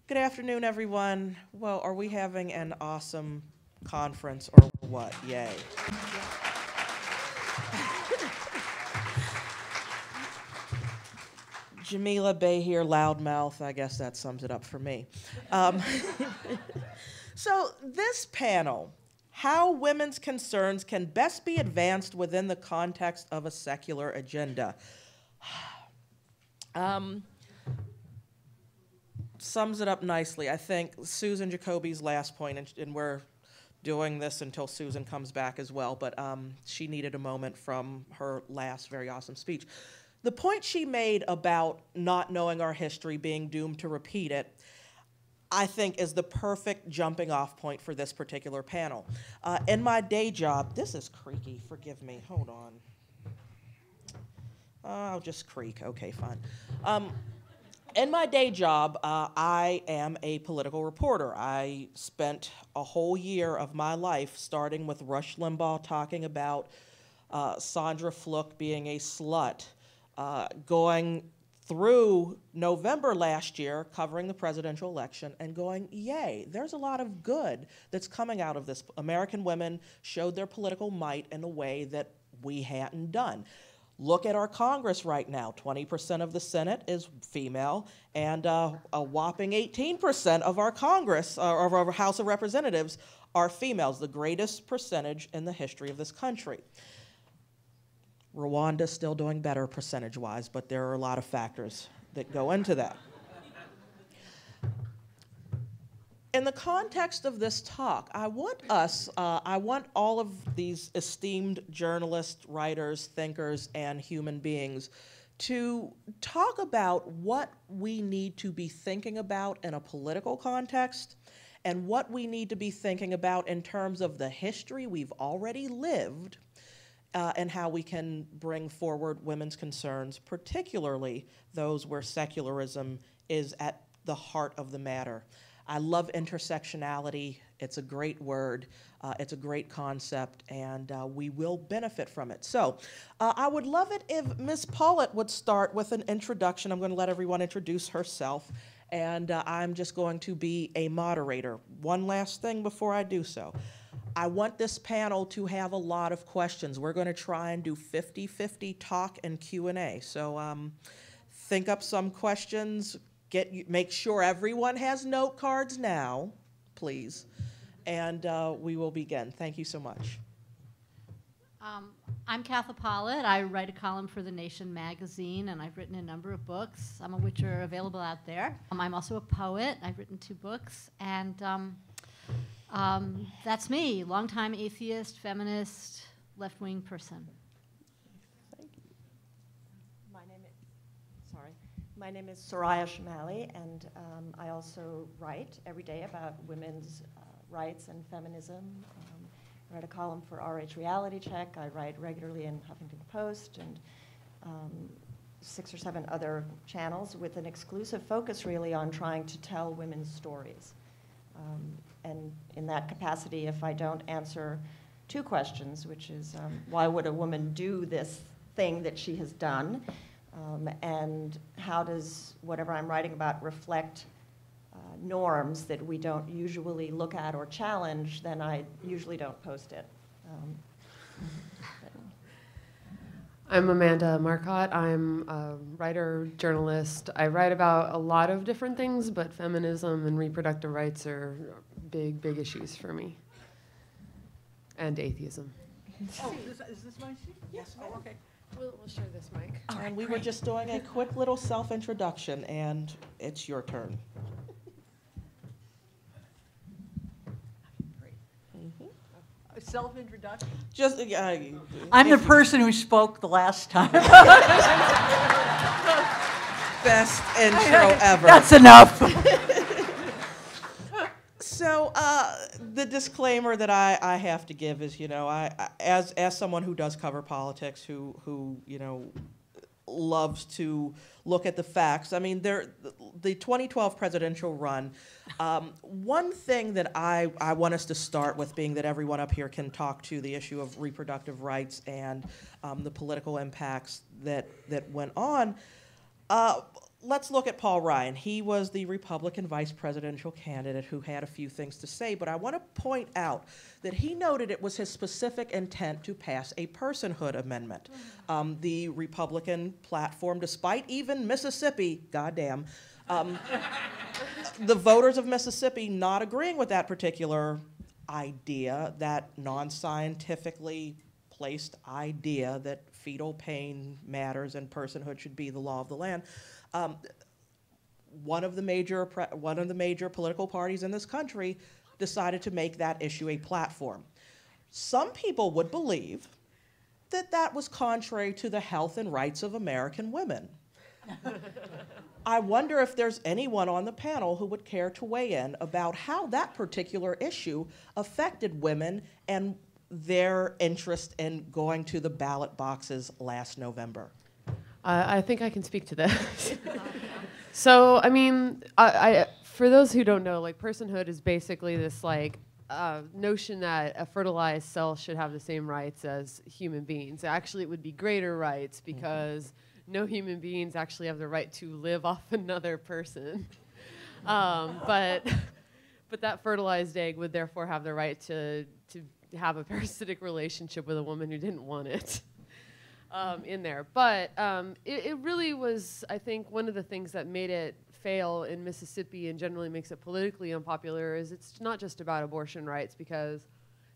Good afternoon, everyone. Well, are we having an awesome conference or what? Yay. Jamila Bey here, loudmouth. I guess that sums it up for me. So this panel, how women's concerns can best be advanced within the context of a secular agenda. Sums it up nicely. I think Susan Jacoby's last point, and we're doing this until Susan comes back as well, but she needed a moment from her last very awesome speech. The point she made about not knowing our history, being doomed to repeat it, I think is the perfect jumping off point for this particular panel. In my day job, this is creaky, forgive me, hold on. I'll just creak, okay, fine. In my day job, I am a political reporter. I spent a whole year of my life starting with Rush Limbaugh talking about Sandra Fluke being a slut, going through November last year, covering the presidential election, and going, yay, there's a lot of good that's coming out of this. American women showed their political might in a way that we hadn't done. Look at our Congress right now. 20% of the Senate is female, and a whopping 18% of our Congress, or of our House of Representatives, are females, the greatest percentage in the history of this country. Rwanda's still doing better percentage-wise, but there are a lot of factors that go into that. In the context of this talk, I want all of these esteemed journalists, writers, thinkers, and human beings to talk about what we need to be thinking about in a political context and what we need to be thinking about in terms of the history we've already lived and how we can bring forward women's concerns, particularly those where secularism is at the heart of the matter. I love intersectionality. It's a great word. It's a great concept, and we will benefit from it. So I would love it if Ms. Pollitt would start with an introduction. I'm going to let everyone introduce herself, and I'm just going to be a moderator. One last thing before I do so. I want this panel to have a lot of questions. We're going to try and do 50-50 talk and Q&A. So think up some questions. Make sure everyone has note cards now, please. And we will begin. Thank you so much. I'm Katha Pollitt. I write a column for The Nation magazine, and I've written a number of books, some of which are available out there. I'm also a poet. I've written 2 books, and that's me, longtime atheist, feminist, left-wing person. Thank you. My name is Soraya Chemaly, and I also write every day about women's rights and feminism. I write a column for RH Reality Check. I write regularly in Huffington Post and 6 or 7 other channels with an exclusive focus really on trying to tell women's stories. And in that capacity, if I don't answer 2 questions, which is why would a woman do this thing that she has done, and how does whatever I'm writing about reflect norms that we don't usually look at or challenge, then I usually don't post it. I'm Amanda Marcotte. I'm a writer, journalist. I write about a lot of different things, but feminism and reproductive rights are big, big issues for me. And atheism. Oh, is this my seat? Yes, Oh, okay. We'll share this mic. And we were just doing a quick little self-introduction, and it's your turn. A self-introduction? Just, I'm the person who spoke the last time. best intro ever. That's enough. So the disclaimer that I have to give is, as someone who does cover politics, who loves to look at the facts. I mean, the 2012 presidential run, one thing that I want us to start with, being that everyone up here can talk to the issue of reproductive rights and the political impacts that went on, let's look at Paul Ryan. He was the Republican vice presidential candidate who had a few things to say, but I want to point out that he noted it was his specific intent to pass a personhood amendment. The Republican platform, despite even Mississippi, goddamn, the voters of Mississippi not agreeing with that particular idea, that non-scientifically placed idea that fetal pain matters and personhood should be the law of the land. One of the major political parties in this country decided to make that issue a platform. Some people would believe that that was contrary to the health and rights of American women. I wonder if there's anyone on the panel who would care to weigh in about how that particular issue affected women and their interest in going to the ballot boxes last November. I think I can speak to this. So, I mean, for those who don't know, like, personhood is basically this, like, notion that a fertilized cell should have the same rights as human beings. Actually, it would be greater rights because no human beings actually have the right to live off another person. But that fertilized egg would therefore have the right to have a parasitic relationship with a woman who didn't want it in there. But it really was, I think, one of the things that made it fail in Mississippi and generally makes it politically unpopular is it's not just about abortion rights, because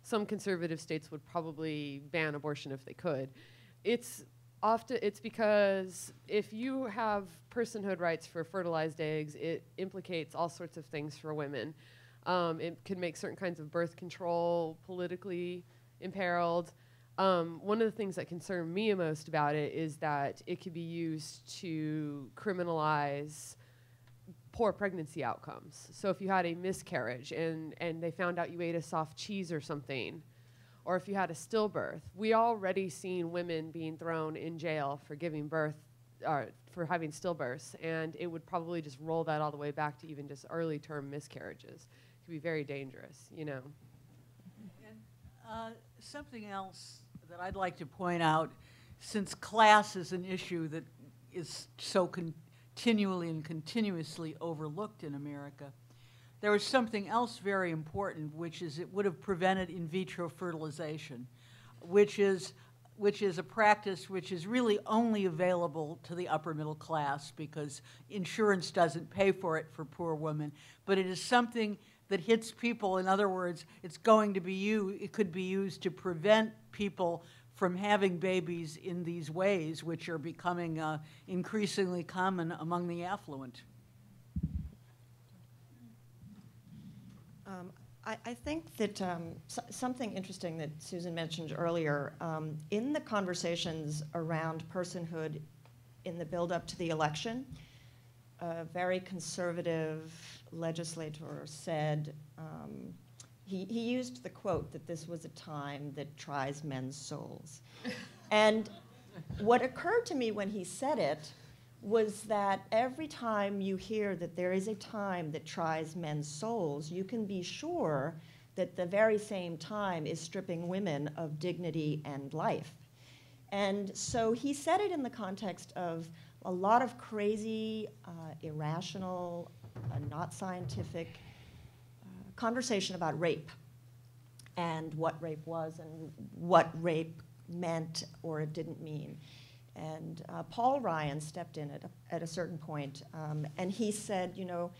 some conservative states would probably ban abortion if they could. It's because if you have personhood rights for fertilized eggs, it implicates all sorts of things for women. It could make certain kinds of birth control politically imperiled. One of the things that concern me most about it is that it could be used to criminalize poor pregnancy outcomes. So if you had a miscarriage and they found out you ate a soft cheese or something, or if you had a stillbirth, we already seen women being thrown in jail for giving birth, for having stillbirths, and it would probably just roll that all the way back to even just early term miscarriages. It could be very dangerous, you know. And something else that I'd like to point out, since class is an issue that is so continually and continuously overlooked in America, there was something else very important, which is it would have prevented in vitro fertilization, which is a practice which is really only available to the upper middle class because insurance doesn't pay for it for poor women. But it is something that hits people. In other words, it could be used to prevent people from having babies in these ways, which are becoming increasingly common among the affluent. I think that something interesting that Susan mentioned earlier, in the conversations around personhood in the build-up to the election, a very conservative legislator said, he used the quote that this was a time that tries men's souls. And what occurred to me when he said it was that every time you hear that there is a time that tries men's souls, you can be sure that the very same time is stripping women of dignity and life. And so he said it in the context of a lot of crazy, irrational, not scientific conversation about rape and what rape was and what rape meant or it didn't mean. And Paul Ryan stepped in at a certain point, and he said, you know,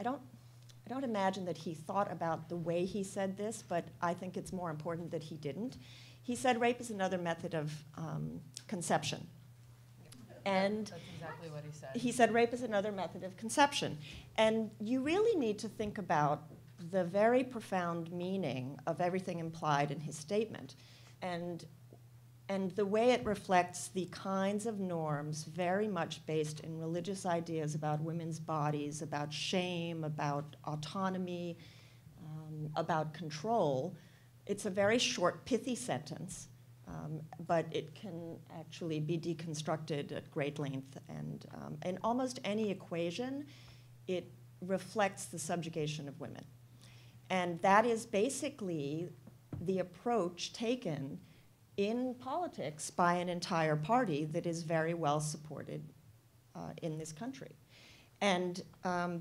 I don't imagine that he thought about the way he said this, but I think it's more important that he didn't. He said rape is another method of conception. And that's exactly what he said. He said rape is another method of conception. And you really need to think about the very profound meaning of everything implied in his statement. And the way it reflects the kinds of norms very much based in religious ideas about women's bodies, about shame, about autonomy, about control. It's a very short, pithy sentence, but it can actually be deconstructed at great length. And in almost any equation, it reflects the subjugation of women. And that is basically the approach taken in politics by an entire party that is very well supported in this country. And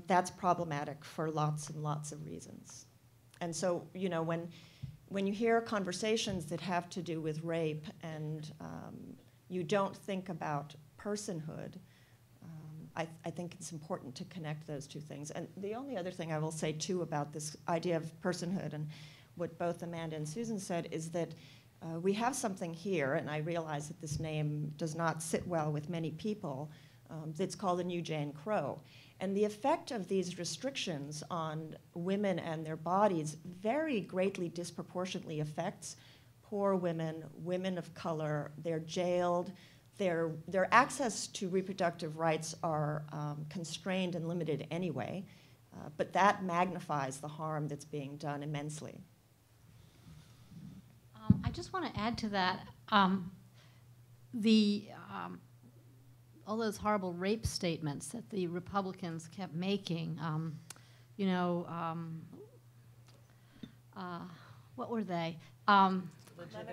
that's problematic for lots and lots of reasons. And so, you know, when you hear conversations that have to do with rape and you don't think about personhood, I think it's important to connect those two things. And the only other thing I will say, too, about this idea of personhood and what both Amanda and Susan said is that we have something here, and I realize that this name does not sit well with many people, that's called a new Jane Crow. And the effect of these restrictions on women and their bodies very greatly disproportionately affects poor women, women of color. They're jailed. Their access to reproductive rights are constrained and limited anyway, but that magnifies the harm that's being done immensely. I just want to add to that, all those horrible rape statements that the Republicans kept making, you know, what were they? Lemons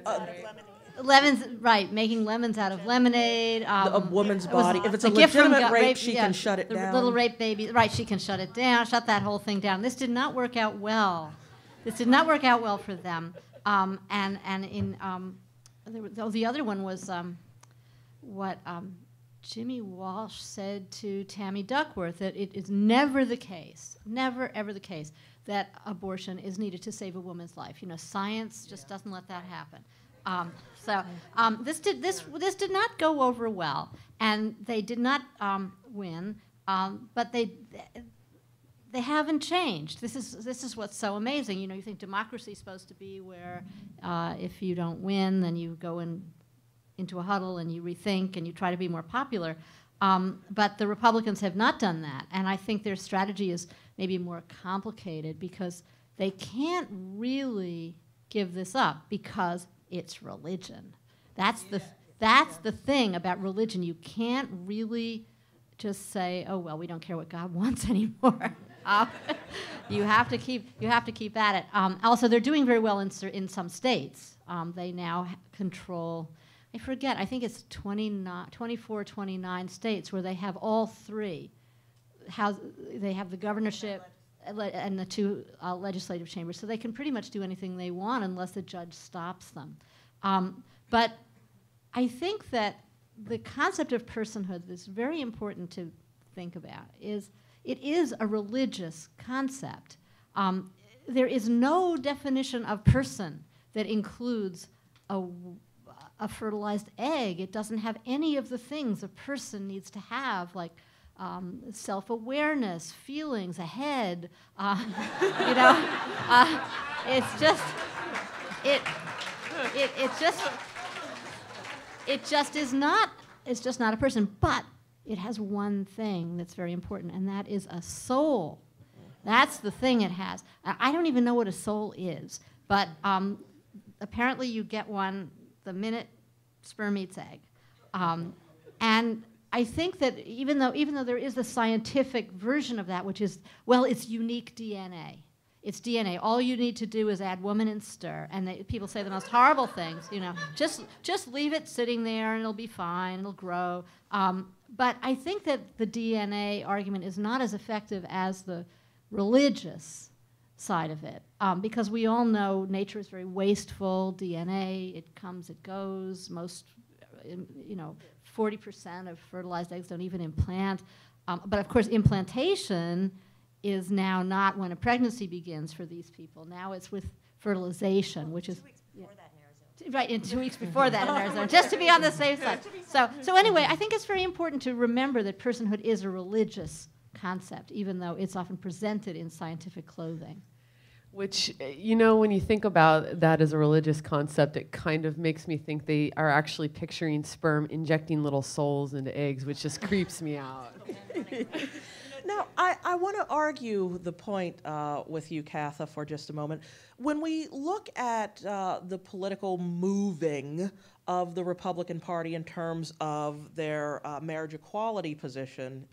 out of lemonade. Lemons, right, making lemons out of lemonade. A woman's body. If it's a legitimate rape, she can shut it down. The little rape baby, right, she can shut it down, shut that whole thing down. This did not work out well. This did not work out well for them. The other one was what Jimmy Walsh said to Tammy Duckworth, that it is never the case, never ever the case, that abortion is needed to save a woman's life. You know, science just doesn't let that happen. This did not go over well, and they did not win. But they haven't changed. This is what's so amazing. You know, you think democracy is supposed to be where if you don't win, then you go into a huddle and you rethink and you try to be more popular. But the Republicans have not done that, and I think their strategy is maybe more complicated because they can't really give this up because it's religion. That's the thing about religion. You can't really just say, oh well, we don't care what God wants anymore. You have to keep at it. Also, they're doing very well in some states. They now control, I forget, I think it's 24, 29 states where they have all three. They have the governorship and the two legislative chambers, so they can pretty much do anything they want unless the judge stops them. But I think that the concept of personhood that's very important to think about is it is a religious concept. There is no definition of person that includes a fertilized egg. It doesn't have any of the things a person needs to have, like self-awareness, feelings, a head. You know, it's just not a person. But it has one thing that's very important, and that is a soul. That's the thing it has. I don't even know what a soul is, but apparently you get one the minute sperm meets egg. And I think that even though there is a scientific version of that, which is, well, it's unique DNA. It's DNA. All you need to do is add woman and stir, and people say the most horrible things. You know, just leave it sitting there, and it'll be fine. It'll grow. But I think that the DNA argument is not as effective as the religious side of it, because we all know nature is very wasteful. DNA, it comes, it goes. Most, 40% of fertilized eggs don't even implant. But of course, implantation is now not when a pregnancy begins for these people. Now it's with fertilization, which is 2 weeks before that in Arizona. right, in 2 weeks before that in Arizona, just to be on the safe side. So anyway, I think it's very important to remember that personhood is a religious concept, even though it's often presented in scientific clothing. Which, when you think about that as a religious concept, it kind of makes me think they are actually picturing sperm injecting little souls into eggs, which just creeps me out. Now, I want to argue the point with you, Katha, for just a moment. When we look at the political moving of the Republican Party in terms of their marriage equality position,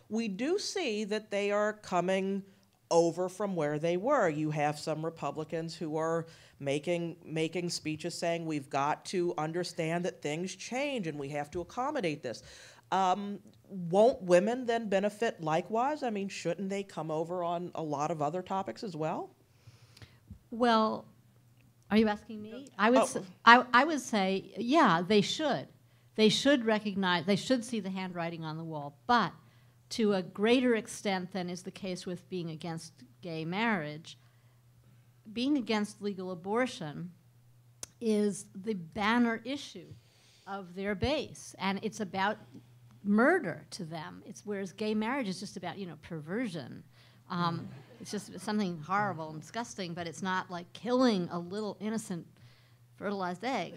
we do see that they are coming over from where they were. You have some Republicans who are making speeches saying we've got to understand that things change and we have to accommodate this. Won't women then benefit likewise? I mean, shouldn't they come over on a lot of other topics as well? Well, are you asking me? I would say, yeah, they should. They should recognize, they should see the handwriting on the wall, but to a greater extent than is the case with being against gay marriage, being against legal abortion is the banner issue of their base, and it's about murder to them. Whereas gay marriage is just about, perversion. It's just something horrible and disgusting, but it's not like killing a little innocent fertilized egg.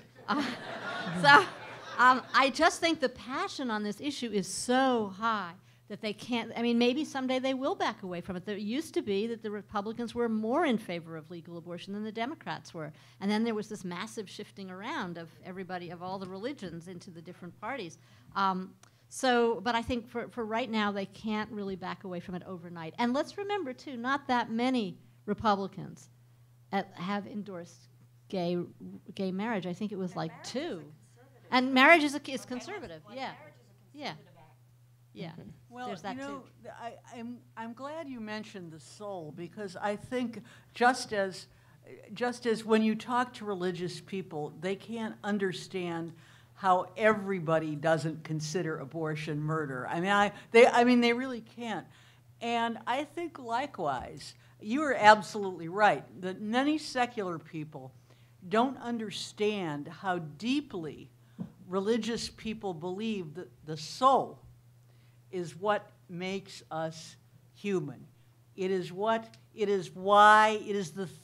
I just think the passion on this issue is so high that they can't, maybe someday they will back away from it. There used to be that the Republicans were more in favor of legal abortion than the Democrats were. And then there was this massive shifting around of everybody, of all the religions into the different parties. But I think for right now, they can't really back away from it overnight. And let's remember, too, not that many Republicans have endorsed gay marriage. I think it was like 2. And marriage is conservative, yeah. Yeah. Yeah. Mm-hmm. Well, there's that too. I'm glad you mentioned the soul, because I think just as when you talk to religious people, they can't understand how everybody doesn't consider abortion murder. They really can't. And I think likewise, you are absolutely right that many secular people don't understand how deeply religious people believe that the soul is what makes us human. It is the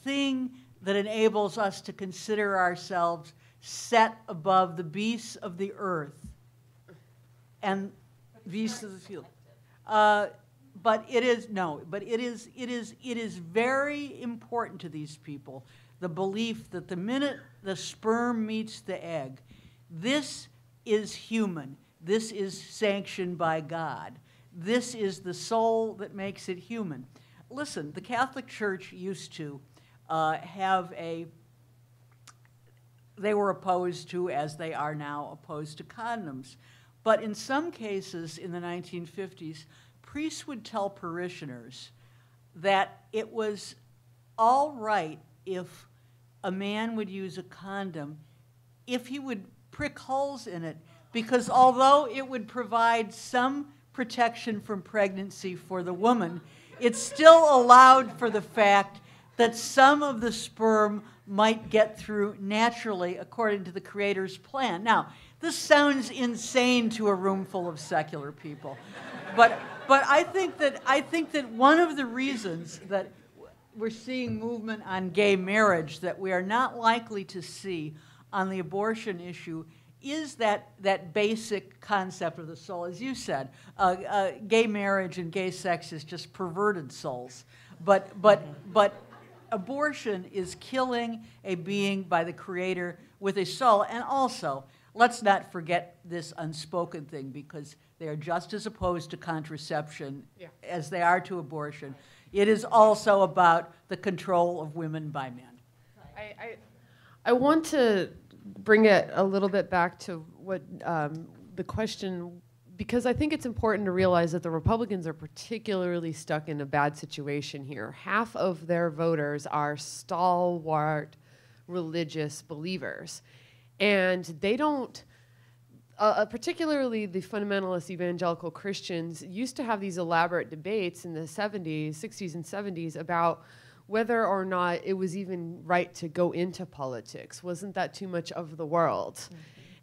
thing that enables us to consider ourselves set above the beasts of the earth and beasts of the field. But it is very important to these people, the belief that the minute the sperm meets the egg, this is human. This is sanctioned by God. This is the soul that makes it human. Listen, the Catholic Church used to they were opposed to, as they are now, opposed to condoms. But in some cases in the 1950s, priests would tell parishioners that it was all right if a man would use a condom if he would prick holes in it, because although it would provide some protection from pregnancy for the woman, it still allowed for the fact that some of the sperm might get through naturally according to the Creator's plan. Now, this sounds insane to a room full of secular people, but I think that one of the reasons that we're seeing movement on gay marriage that we are not likely to see on the abortion issue is that basic concept of the soul. As you said, gay marriage and gay sex is just perverted souls. But abortion is killing a being by the Creator with a soul. And also, let's not forget this unspoken thing, because they are just as opposed to contraception as they are to abortion. It is also about the control of women by men. I want to bring it a little bit back to what the question, because I think it's important to realize that the Republicans are particularly stuck in a bad situation here. Half of their voters are stalwart religious believers, and they don't, particularly the fundamentalist evangelical Christians, used to have these elaborate debates in the 60s and 70s about whether or not it was even right to go into politics. Wasn't that too much of the world? Mm-hmm.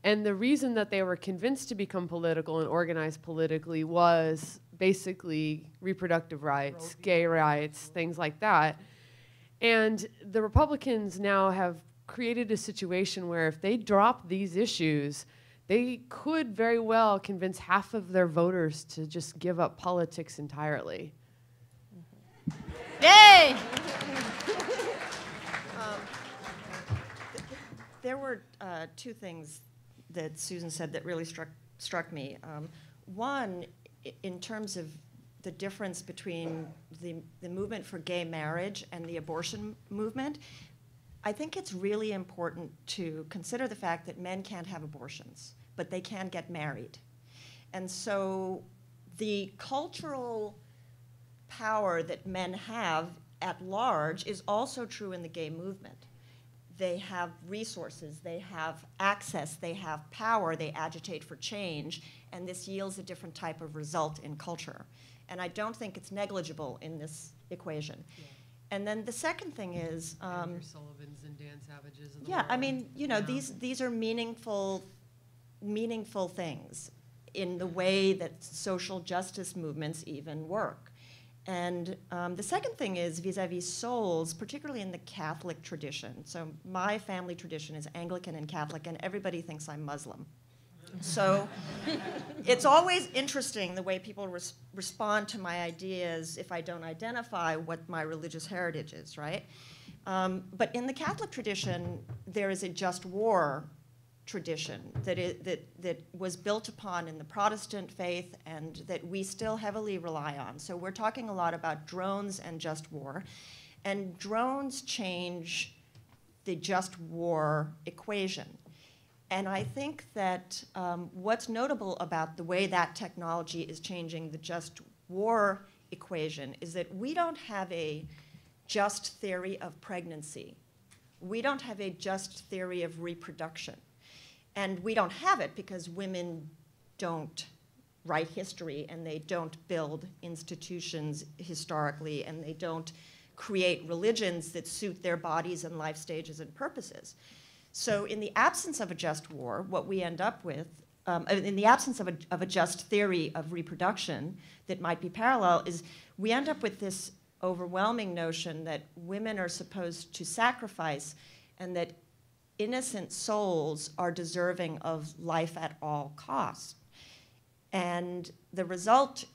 And the reason that they were convinced to become political and organize politically was basically reproductive rights, gay rights, things like that. And the Republicans now have created a situation where if they drop these issues, they could very well convince half of their voters to just give up politics entirely. Yay! There were 2 things that Susan said that really struck me. One, in terms of the difference between the movement for gay marriage and the abortion movement, I think it's really important to consider the fact that men can't have abortions, but they can get married. And so the cultural power that men have at large is also true in the gay movement. They have resources, they have access, they have power, they agitate for change, and this yields a different type of result in culture. And I don't think it's negligible in this equation. Yeah. And then the second thing is, Andrew Sullivan's and Dan Savage's. Yeah, I mean, you know, these are meaningful things in the way that social justice movements even work. And the second thing is vis-a-vis souls, particularly in the Catholic tradition. So my family tradition is Anglican and Catholic, and everybody thinks I'm Muslim. So it's always interesting the way people respond to my ideas if I don't identify what my religious heritage is, right? But in the Catholic tradition, there is a just war tradition that was built upon in the Protestant faith and that we still heavily rely on. So we're talking a lot about drones and just war. And drones change the just war equation. And I think that what's notable about the way that technology is changing the just war equation is that we don't have a just theory of pregnancy. We don't have a just theory of reproduction. And we don't have it because women don't write history and they don't build institutions historically and they don't create religions that suit their bodies and life stages and purposes. So in the absence of a just war, what we end up with, in the absence of a just theory of reproduction that might be parallel, is we end up with this overwhelming notion that women are supposed to sacrifice and that innocent souls are deserving of life at all costs. And the result,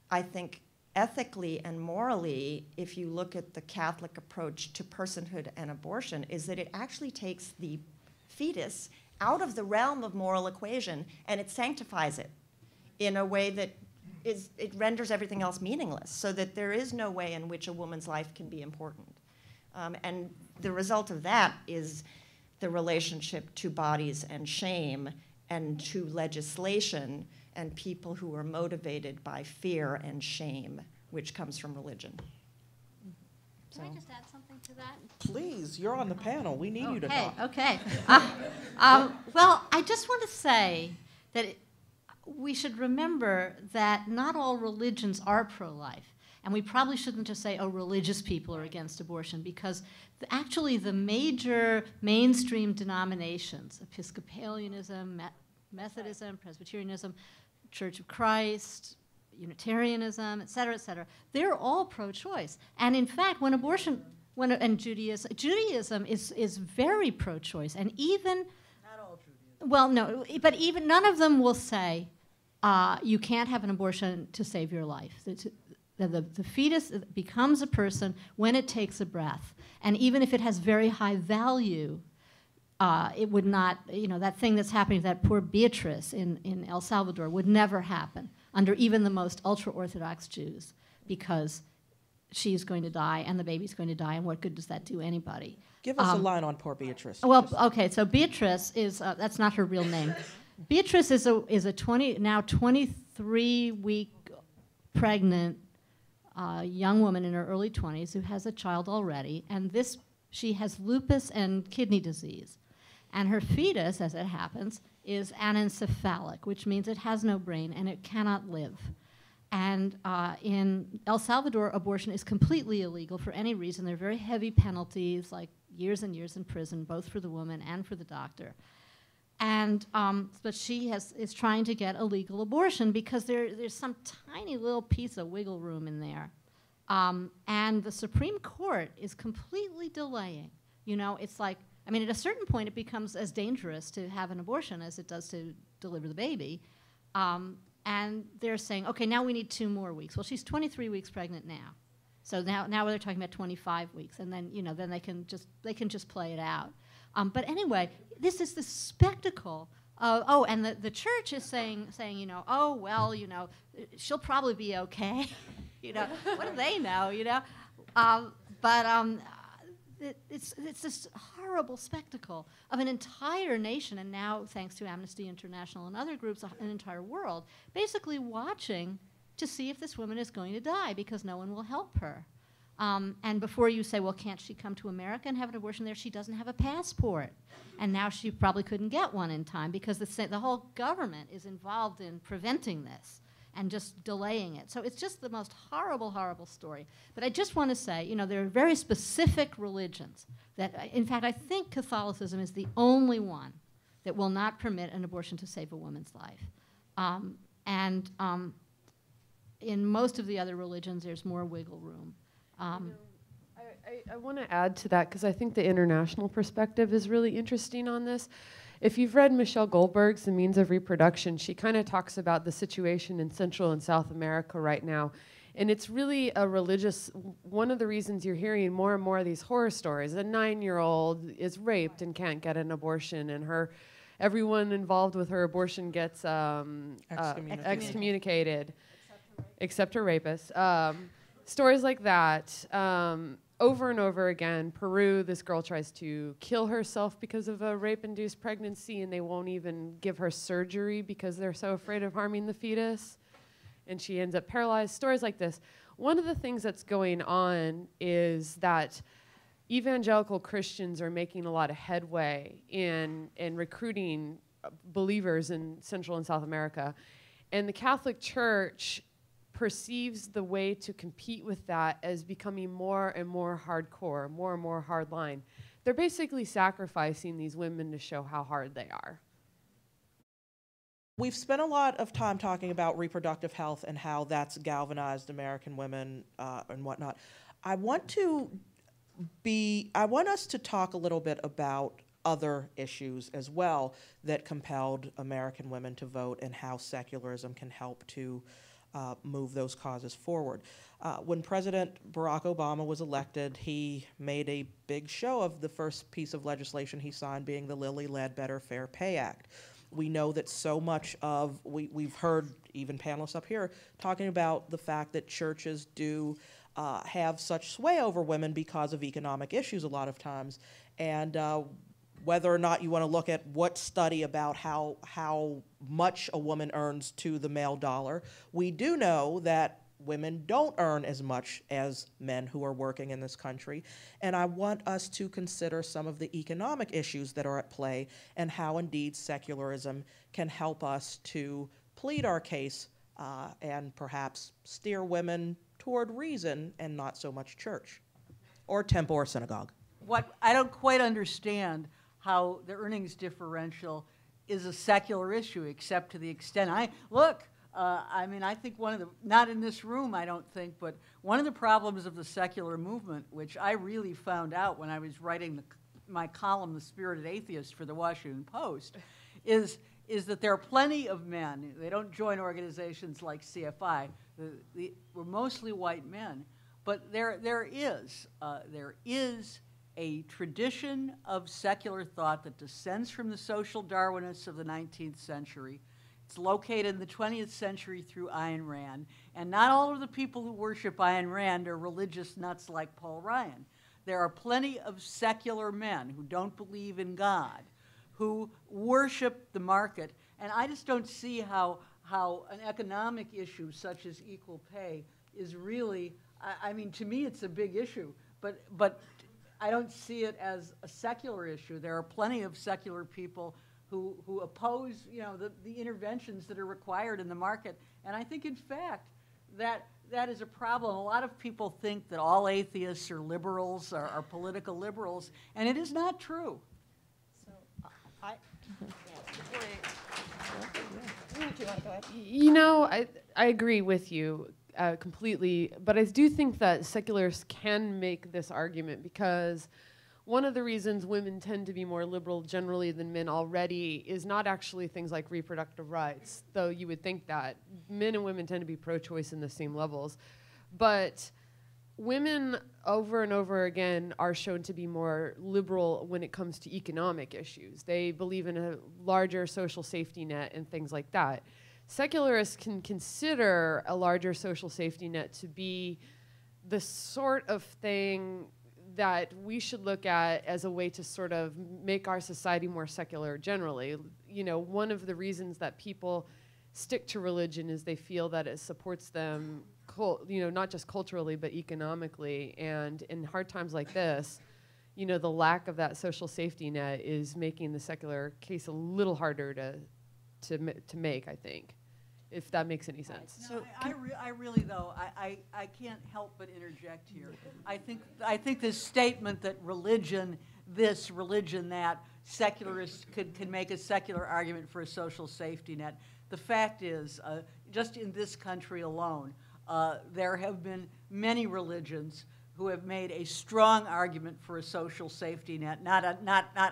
I think, ethically and morally, if you look at the Catholic approach to personhood and abortion, is that it actually takes the fetus out of the realm of moral equation and it sanctifies it in a way that it renders everything else meaningless, so that there is no way in which a woman's life can be important. And the result of that is the relationship to bodies and shame and to legislation and people who are motivated by fear and shame, which comes from religion. Can I just add something to that? Please, you're on the panel. We need you to talk. Okay. Well, I just want to say that we should remember that not all religions are pro-life. And we probably shouldn't just say, oh, religious people are against abortion, because actually the major mainstream denominations, Episcopalianism, Methodism, Presbyterianism, Church of Christ, Unitarianism, et cetera, they're all pro-choice. And in fact, when abortion, and Judaism is very pro-choice. And even, Not all Judaism. well, no, but even none of them will say, you can't have an abortion to save your life. The fetus becomes a person when it takes a breath. And even if it has very high value, it would not, that thing that's happening to that poor Beatrice in El Salvador would never happen under even the most ultra-Orthodox Jews, because she's going to die and the baby's going to die, and what good does that do anybody? Give us a line on poor Beatrice. Well, okay, so Beatrice is, that's not her real name. Beatrice is a 23-week pregnant young woman in her early 20s who has a child already, and she has lupus and kidney disease. And her fetus, as it happens, is anencephalic, which means it has no brain and it cannot live. And in El Salvador, abortion is completely illegal for any reason. There are very heavy penalties, like years and years in prison, both for the woman and for the doctor. And but she is trying to get a legal abortion because there's some tiny little piece of wiggle room in there. And the Supreme Court is completely delaying. It's like, I mean, at a certain point, it becomes as dangerous to have an abortion as it does to deliver the baby. And they're saying, okay, now we need 2 more weeks. Well, she's 23 weeks pregnant now. So now they're talking about 25 weeks. And then, then they can just play it out. But anyway, this is the spectacle And the church is saying, you know, oh, well, you know, she'll probably be okay. You know, what do they know, you know? It's this horrible spectacle of an entire nation, and now, thanks to Amnesty International and other groups, an entire world, basically watching to see if this woman is going to die because no one will help her. And before you say, well, can't she come to America and have an abortion there? She doesn't have a passport. And now she probably couldn't get one in time because the whole government is involved in preventing this and just delaying it. So it's just the most horrible, horrible story. But I just want to say, you know, there are very specific religions that, in fact, I think Catholicism is the only one that will not permit an abortion to save a woman's life. In most of the other religions, there's more wiggle room. I want to add to that because I think the international perspective is really interesting on this. If you've read Michelle Goldberg's The Means of Reproduction, she kind of talks about the situation in Central and South America right now. And it's really a religious, one of the reasons you're hearing more and more of these horror stories. A 9-year-old is raped and can't get an abortion, and everyone involved with her abortion gets excommunicated, except her rapist. Stories like that, over and over again. Peru, this girl tries to kill herself because of a rape-induced pregnancy, and they won't even give her surgery because they're so afraid of harming the fetus, and she ends up paralyzed. Stories like this. One of the things that's going on is that evangelical Christians are making a lot of headway in recruiting believers in Central and South America, and the Catholic Church perceives the way to compete with that as becoming more and more hardcore, more and more hardline. They're basically sacrificing these women to show how hard they are. We've spent a lot of time talking about reproductive health and how that's galvanized American women and whatnot. I want us to talk a little bit about other issues as well that compelled American women to vote and how secularism can help to move those causes forward. When President Barack Obama was elected, he made a big show of the first piece of legislation he signed being the Lilly Ledbetter Fair Pay Act. We know that so much of, we've heard even panelists up here talking about the fact that churches do have such sway over women because of economic issues a lot of times. And whether or not you want to look at what study about how much a woman earns to the male dollar, we do know that women don't earn as much as men who are working in this country. And I want us to consider some of the economic issues that are at play and how indeed secularism can help us to plead our case and perhaps steer women toward reason and not so much church or temple or synagogue. What I don't quite understand how the earnings differential is a secular issue, except to the extent I think one of the, not in this room, I don't think, but one of the problems of the secular movement, which I really found out when I was writing my column, The Spirited Atheist, for the Washington Post, is that there are plenty of men. They don't join organizations like CFI. We're mostly white men, but there is a tradition of secular thought that descends from the social Darwinists of the 19th century. It's located in the 20th century through Ayn Rand, and not all of the people who worship Ayn Rand are religious nuts like Paul Ryan. There are plenty of secular men who don't believe in God, who worship the market, and I just don't see how an economic issue such as equal pay is really, I mean, to me it's a big issue, but I don't see it as a secular issue. There are plenty of secular people who oppose, you know, the interventions that are required in the market. And I think, in fact, that is a problem. A lot of people think that all atheists are liberals, are political liberals, and it is not true. So do you want to go ahead? You know, I agree with you completely, but I do think that secularists can make this argument because one of the reasons women tend to be more liberal generally than men already is not actually things like reproductive rights, though you would think that. Men and women tend to be pro-choice in the same levels. But women over and over again are shown to be more liberal when it comes to economic issues. They believe in a larger social safety net and things like that. Secularists can consider a larger social safety net to be the sort of thing that we should look at as a way to sort of make our society more secular generally. You know, one of the reasons that people stick to religion is they feel that it supports them, you know, not just culturally, but economically. And in hard times like this, you know, the lack of that social safety net is making the secular case a little harder to make, I think, if that makes any sense. No, I really, though, I can't help but interject here. I think this statement that religion this, religion that, secularists can make a secular argument for a social safety net. The fact is, just in this country alone, there have been many religions who have made a strong argument for a social safety net, not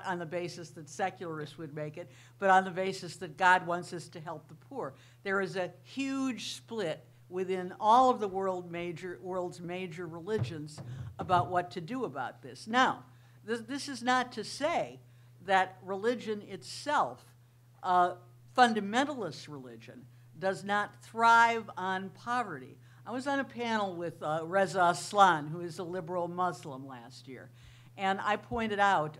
on the basis that secularists would make it, but on the basis that God wants us to help the poor. There is a huge split within all of the world's major religions about what to do about this. Now, this is not to say that religion itself, fundamentalist religion, does not thrive on poverty. I was on a panel with Reza Aslan, who is a liberal Muslim, last year. And I pointed out,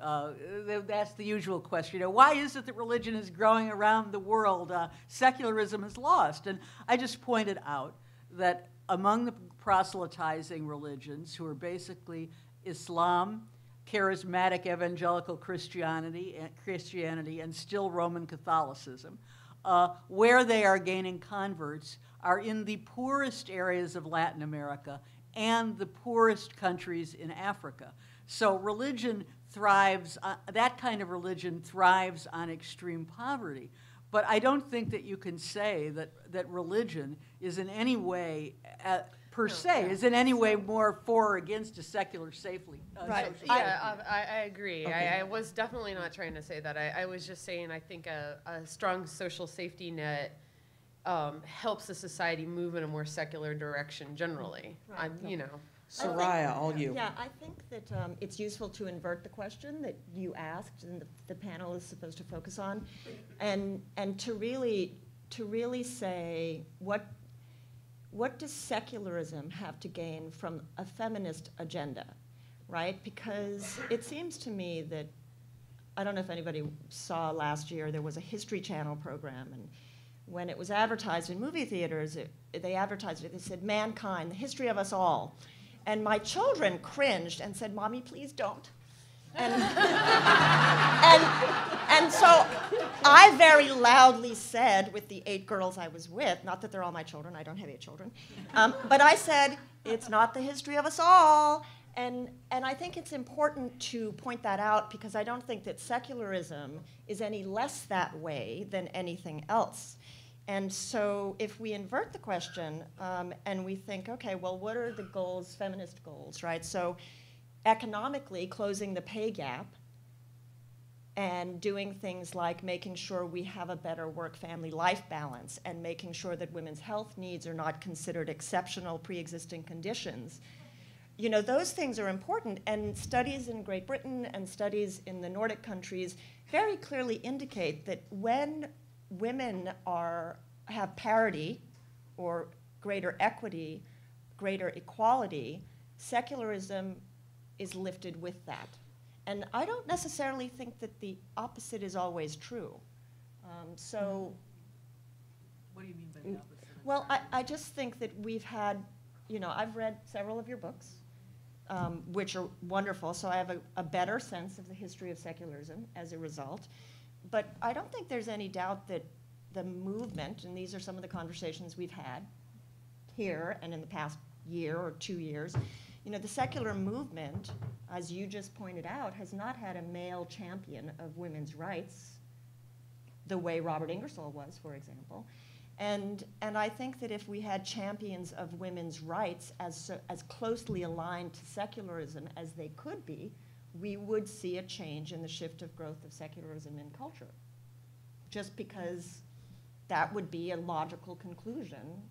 that's the usual question, you know, why is it that religion is growing around the world? Secularism is lost. And I just pointed out that among the proselytizing religions, who are basically Islam, charismatic evangelical Christianity, and still Roman Catholicism, where they are gaining converts are in the poorest areas of Latin America and the poorest countries in Africa. So religion thrives, that kind of religion thrives on extreme poverty. But I don't think that you can say that religion is in any way, is in any way more for or against a secular safely. Right. Yeah, I agree. Okay. I was definitely not trying to say that. I was just saying I think a strong social safety net helps the society move in a more secular direction generally. Right. You know. Soraya, all you. Yeah, I think that it's useful to invert the question that you asked and the panel is supposed to focus on, and to really say what does secularism have to gain from a feminist agenda, right? Because it seems to me that, I don't know if anybody saw last year, there was a History Channel program, and when it was advertised in movie theaters, they advertised it, they said, "Mankind, the history of us all." And my children cringed and said, "Mommy, please don't." And, and so I very loudly said, with the 8 girls I was with, not that they're all my children, I don't have 8 children, but I said, "It's not the history of us all." And I think it's important to point that out because I don't think that secularism is any less that way than anything else. And so if we invert the question and we think, okay, well, what are the goals, feminist goals, right? So economically, closing the pay gap and doing things like making sure we have a better work-family life balance and making sure that women's health needs are not considered exceptional pre-existing conditions. You know, those things are important, and studies in Great Britain and studies in the Nordic countries very clearly indicate that when women have parity or greater equity, greater equality, secularism is lifted with that. And I don't necessarily think that the opposite is always true. So, what do you mean by the opposite? Well, I just think that we've had, you know, I've read several of your books, which are wonderful, so I have a better sense of the history of secularism as a result. But I don't think there's any doubt that the movement, and these are some of the conversations we've had here and in the past year or 2 years, you know, the secular movement, as you just pointed out, has not had a male champion of women's rights the way Robert Ingersoll was, for example. And I think that if we had champions of women's rights as closely aligned to secularism as they could be, we would see a change in the shift of growth of secularism in culture. Just because that would be a logical conclusion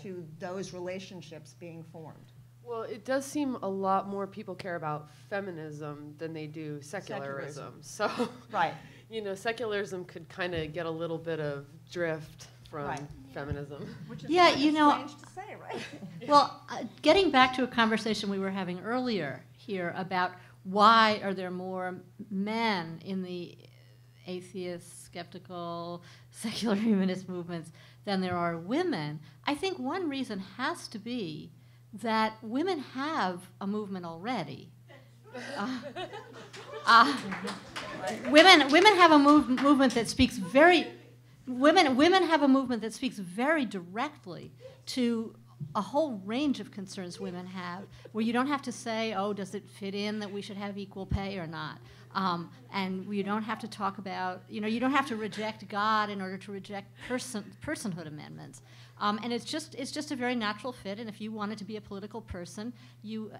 to those relationships being formed. Well, it does seem a lot more people care about feminism than they do secularism. So, Right. you know, secularism could kind of get a little bit of drift from Right. feminism. Which is Yeah, kind you of know, strange to say, right? Well, getting back to a conversation we were having earlier here about why are there more men in the atheist, skeptical, secular humanist movements than there are women, I think one reason has to be that women have a movement already. Women have a movement that speaks very women have a movement that speaks very directly to a whole range of concerns women have, where you don't have to say, oh, does it fit in that we should have equal pay or not? And you don't have to talk about, you know, you don't have to reject God in order to reject personhood amendments. And it's just a very natural fit. And if you wanted to be a political person,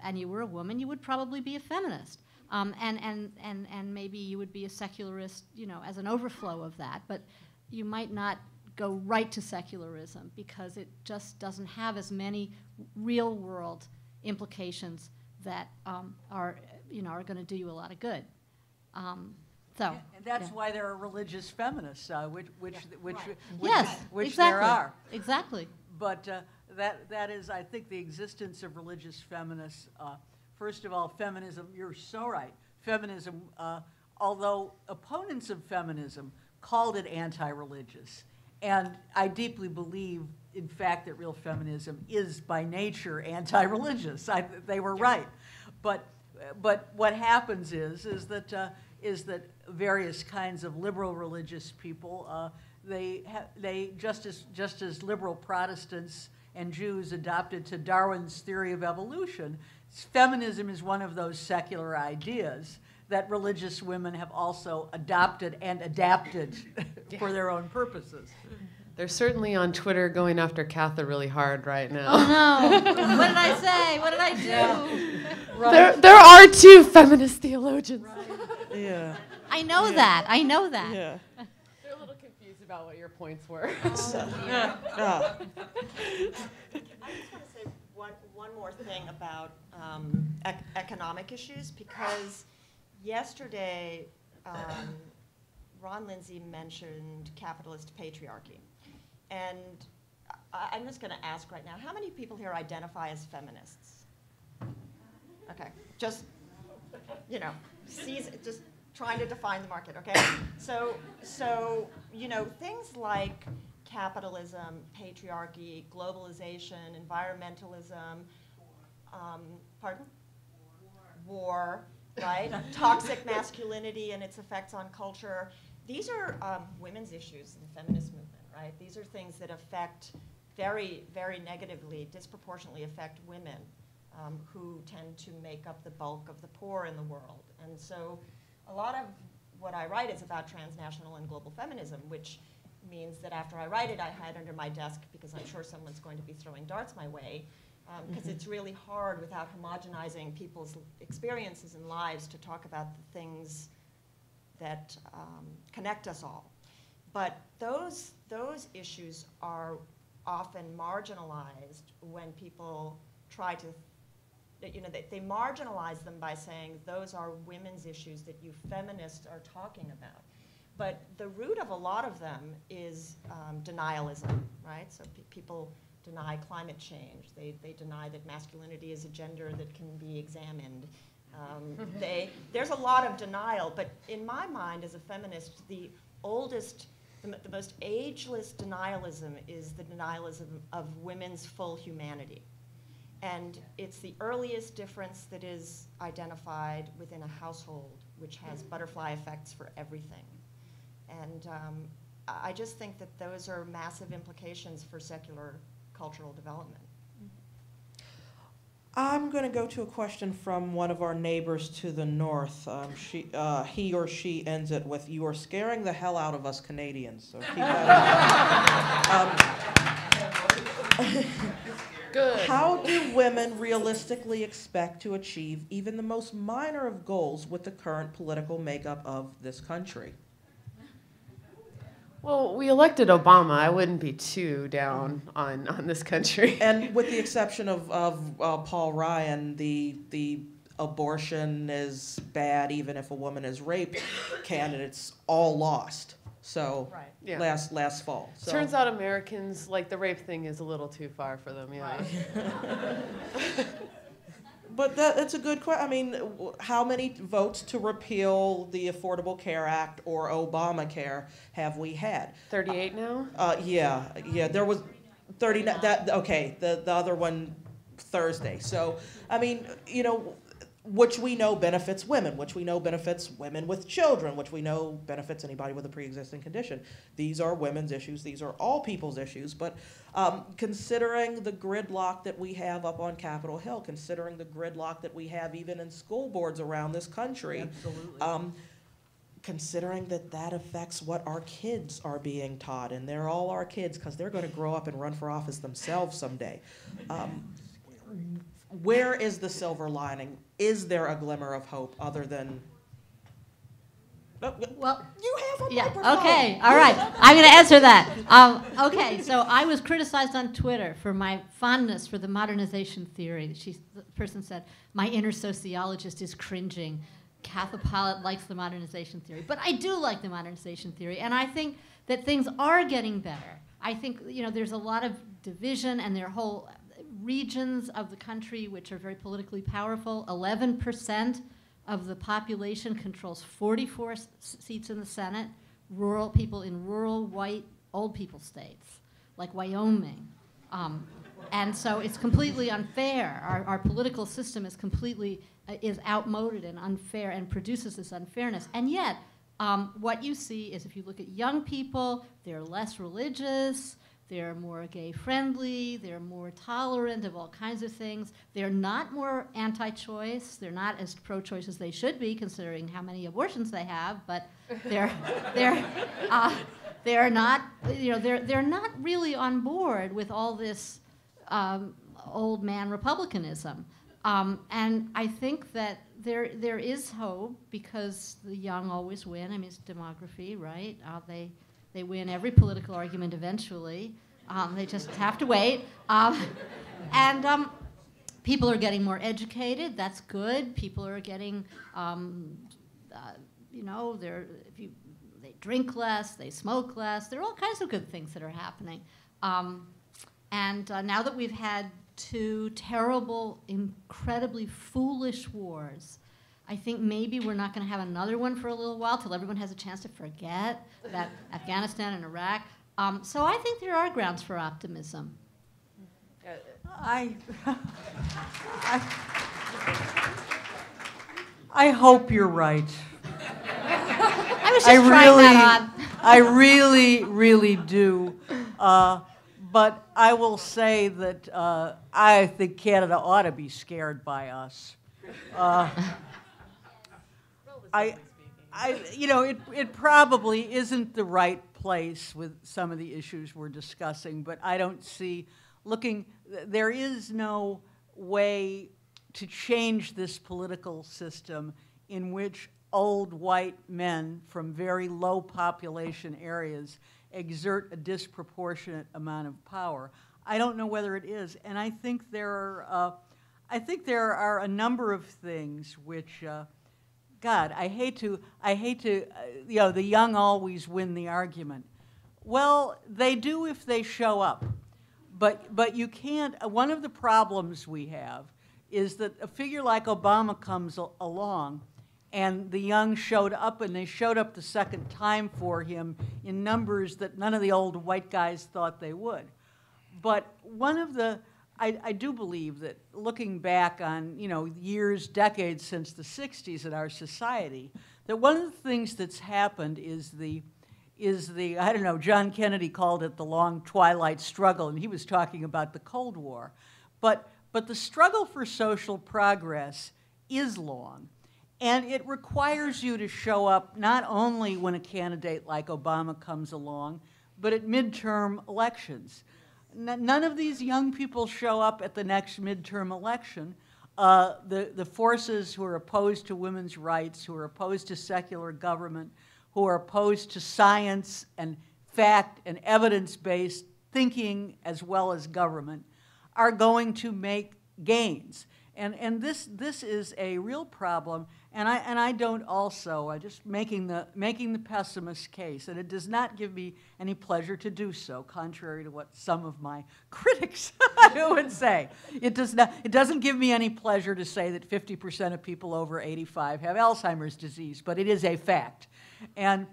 and you were a woman, you would probably be a feminist. And maybe you would be a secularist, you know, as an overflow of that. But you might not go right to secularism because it just doesn't have as many real world implications that are going to do you a lot of good. And that's why there are religious feminists, which yes, which exactly, there are. Exactly. But that is, I think, the existence of religious feminists. First of all, feminism, you're so right. Feminism, although opponents of feminism called it anti-religious. And I deeply believe, in fact, that real feminism is by nature anti-religious. They were right. But what happens is that various kinds of liberal religious people, they just as liberal Protestants and Jews adopted to Darwin's theory of evolution, feminism is one of those secular ideas that religious women have also adopted and adapted for their own purposes. They're certainly on Twitter going after Katha really hard right now. Oh no! What did I say? What did I do? Yeah. Right. There are two feminist theologians. Right. Yeah. I know that. I know that. Yeah. They're a little confused about what your points were. I just want to say one more thing about economic issues, because yesterday Ron Lindsay mentioned capitalist patriarchy. And I'm just going to ask right now, how many people here identify as feminists? Okay, just, you know, just trying to define the market, okay? So you know, things like capitalism, patriarchy, globalization, environmentalism, pardon? War, right? Toxic masculinity and its effects on culture. These are women's issues in the feminist movement, right? These are things that affect very, very negatively, disproportionately affect women who tend to make up the bulk of the poor in the world. And so a lot of what I write is about transnational and global feminism, which means that after I write it, I hide under my desk because I'm sure someone's going to be throwing darts my way, because it's really hard without homogenizing people's experiences and lives to talk about the things that connect us all. But those issues are often marginalized when people try to, you know, they marginalize them by saying those are women's issues that you feminists are talking about. But the root of a lot of them is denialism, right? So people deny climate change. They deny that masculinity is a gender that can be examined. There's a lot of denial, but in my mind as a feminist, the most ageless denialism is the denialism of women's full humanity. And it's the earliest difference that is identified within a household, which has butterfly effects for everything. And I just think that those are massive implications for secular cultural development. I'm going to go to a question from one of our neighbors to the north. He or she ends it with, "You are scaring the hell out of us Canadians." So keep that. Good. How do women realistically expect to achieve even the most minor of goals with the current political makeup of this country? Well, we elected Obama. I wouldn't be too down on this country. And with the exception of Paul Ryan, the abortion is bad even if a woman is raped candidates all lost. So Right. Yeah. last fall. So. Turns out Americans, like, the rape thing is a little too far for them, yeah. Right. But that's a good question. I mean, how many votes to repeal the Affordable Care Act or Obamacare have we had? 38 now? Yeah, there was 30, okay, the other one Thursday. So, I mean, you know, which we know benefits women, which we know benefits women with children, which we know benefits anybody with a pre-existing condition. These are women's issues. These are all people's issues. But considering the gridlock that we have up on Capitol Hill, considering the gridlock that we have even in school boards around this country, Absolutely. considering that affects what our kids are being taught, and they're all our kids because they're going to grow up and run for office themselves someday. Where is the silver lining? Is there a glimmer of hope other than? Well, You have a yeah, microphone. okay, all right. I'm going to answer that. Okay, so I was criticized on Twitter for my fondness for the modernization theory. The person said, my inner sociologist is cringing. Katha Pollitt likes the modernization theory. But I do like the modernization theory, and I think that things are getting better. I think, you know, there's a lot of division, and there are whole regions of the country which are very politically powerful. 11% of the population controls 44 seats in the Senate. Rural people in rural, white, old people states, like Wyoming. And so it's completely unfair. Our political system is completely, is outmoded and unfair and produces this unfairness. And yet, what you see is if you look at young people, they're less religious, they're more gay-friendly, they're more tolerant of all kinds of things. They're not more anti-choice. They're not as pro-choice as they should be, considering how many abortions they have. But they're not, you know, they're not really on board with all this old man republicanism. And I think that there is hope because the young always win. I mean, it's demography, right? They win every political argument eventually. They just have to wait. And people are getting more educated. That's good. People are getting, you know, they drink less, they smoke less. There are all kinds of good things that are happening. And now that we've had 2 terrible, incredibly foolish wars, I think maybe we're not going to have another one for a little while till everyone has a chance to forget about Afghanistan and Iraq. So I think there are grounds for optimism. I hope you're right. I was just trying that on. I really, really do. But I will say that I think Canada ought to be scared by us. You know, it probably isn't the right place with some of the issues we're discussing, but I don't see there is no way to change this political system in which old white men from very low population areas exert a disproportionate amount of power. I don't know whether it is, and I think there are a number of things which, God, I hate to, you know, the young always win the argument. Well, they do if they show up, but you can't. One of the problems we have is that a figure like Obama comes along, and the young showed up, and they showed up the second time for him in numbers that none of the old white guys thought they would. But one of the, I do believe that looking back on, you know, years, decades since the 60s in our society, that one of the things that's happened is the, I don't know, John Kennedy called it the long twilight struggle, and he was talking about the Cold War. But the struggle for social progress is long. And it requires you to show up not only when a candidate like Obama comes along, but at midterm elections. None of these young people show up at the next midterm election. The forces who are opposed to women's rights, who are opposed to secular government, who are opposed to science and fact and evidence-based thinking as well as government are going to make gains. And this is a real problem, and I don't also, I'm just making the pessimist case, and it does not give me any pleasure to do so, contrary to what some of my critics would say. It doesn't give me any pleasure to say that 50% of people over 85 have Alzheimer's disease, but it is a fact. And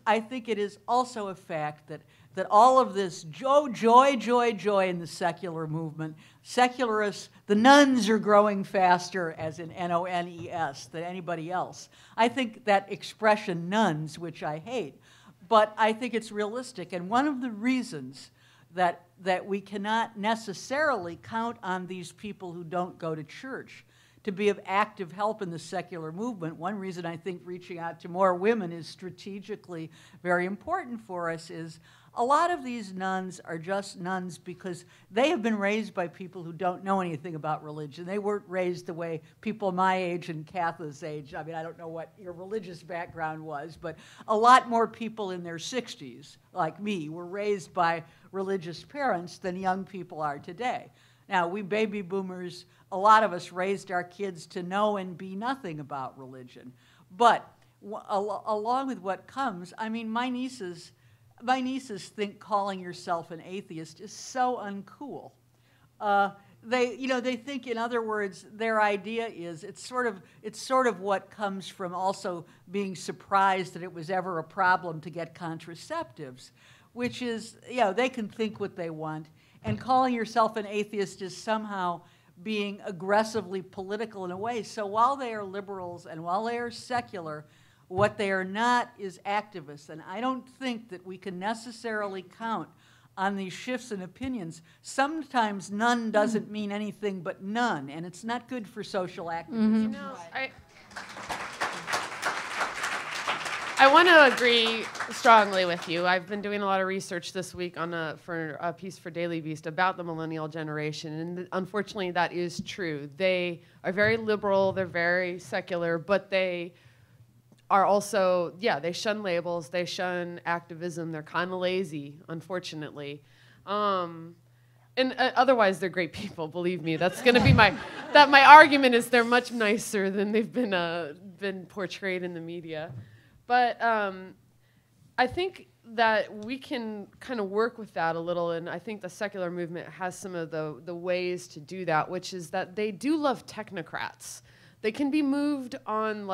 I think it is also a fact that all of this joy in the secular movement, secularists, the nuns are growing faster, as in N-O-N-E-S, than anybody else. I think that expression nuns, which I hate, but I think it's realistic. And one of the reasons that we cannot necessarily count on these people who don't go to church to be of active help in the secular movement, one reason I think reaching out to more women is strategically very important for us is a lot of these nuns are just nuns because they have been raised by people who don't know anything about religion. They weren't raised the way people my age and Katha's age, I mean, I don't know what your religious background was, but a lot more people in their 60s, like me, were raised by religious parents than young people are today. Now, we baby boomers, a lot of us raised our kids to know and be nothing about religion. But along with what comes, I mean, my nieces think calling yourself an atheist is so uncool. They think, in other words, their idea is it's sort of what comes from also being surprised that it was ever a problem to get contraceptives, which is, they can think what they want, and calling yourself an atheist is somehow being aggressively political in a way. So while they are liberals and while they are secular, what they are not is activists. And I don't think that we can necessarily count on these shifts in opinions. Sometimes none doesn't mean anything but none, and it's not good for social activism. I want to agree strongly with you. I've been doing a lot of research this week for a piece for Daily Beast about the millennial generation, and unfortunately that is true. They are very liberal, they're very secular, but they are also, they shun labels, they shun activism, they're kind of lazy, unfortunately. And otherwise they're great people, believe me. That's going to be my argument is they're much nicer than they've been portrayed in the media. But I think that we can kind of work with that a little, and I think the secular movement has some of the ways to do that, which is that they do love technocrats. They can be moved on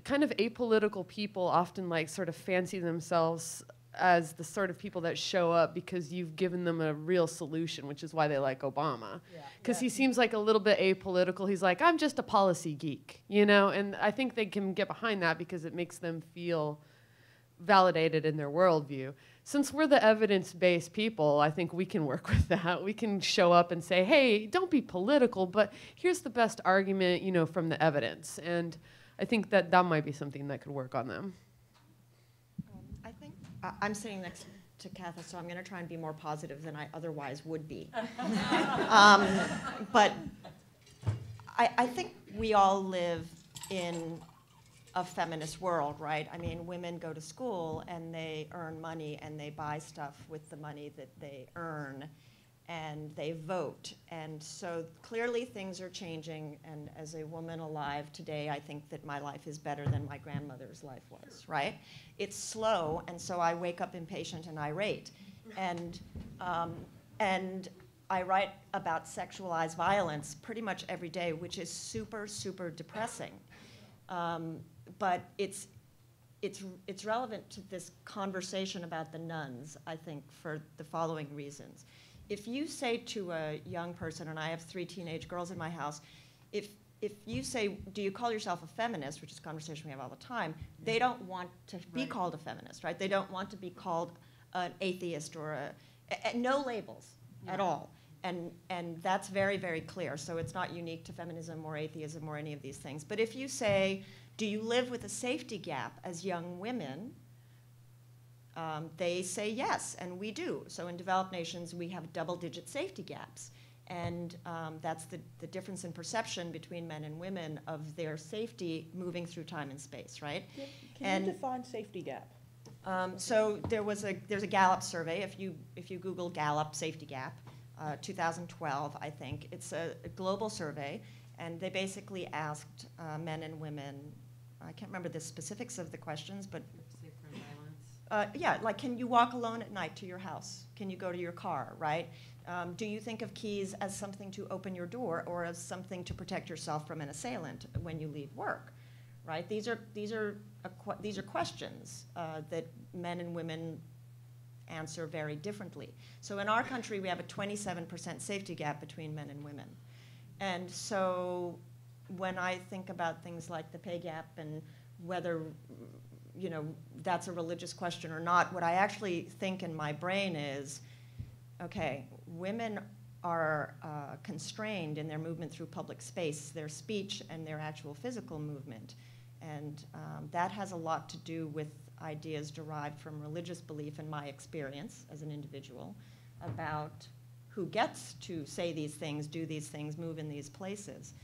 kind of apolitical people often sort of fancy themselves as the sort of people that show up because you've given them a real solution, which is why they like Obama. Because he seems like a little bit apolitical. He's like, I'm just a policy geek, and I think they can get behind that because it makes them feel validated in their worldview. Since we're the evidence-based people, I think we can work with that. We can show up and say, hey, don't be political, but here's the best argument, from the evidence. And I think that might be something that could work on them. I think I'm sitting next to Katha, so I'm going to try and be more positive than I otherwise would be. But I think we all live in a feminist world, right? I mean, women go to school and they earn money and they buy stuff with the money that they earn, and they vote. And so clearly things are changing, and as a woman alive today, I think that my life is better than my grandmother's life was, right? It's slow, and so I wake up impatient and irate. And I write about sexualized violence pretty much every day, which is super, super depressing. But it's relevant to this conversation about the nuns, I think, for the following reasons. If you say to a young person, and I have 3 teenage girls in my house, if you say, do you call yourself a feminist, which is a conversation we have all the time, they don't want to be called a feminist, right? They don't want to be called an atheist or no labels at all. And that's very, very clear. So it's not unique to feminism or atheism or any of these things. But if you say, do you live with a safety gap as young women? They say yes, and we do. So in developed nations, we have double-digit safety gaps. And that's the difference in perception between men and women of their safety moving through time and space, right? Can you define safety gap? So there's a Gallup survey. If you Google Gallup Safety Gap, 2012, I think it's a global survey, and they basically asked men and women. I can't remember the specifics of the questions, but Safe from violence. yeah, like, can you walk alone at night to your house? Can you go to your car? Right? Do you think of keys as something to open your door or as something to protect yourself from an assailant when you leave work? Right? These are questions that men and women answer very differently. So in our country, we have a 27% safety gap between men and women. And so when I think about things like the pay gap and whether, you know, that's a religious question or not, what I actually think in my brain is, okay, women are constrained in their movement through public space, their speech and their actual physical movement. And that has a lot to do with ideas derived from religious belief, in my experience as an individual, about who gets to say these things, do these things, move in these places.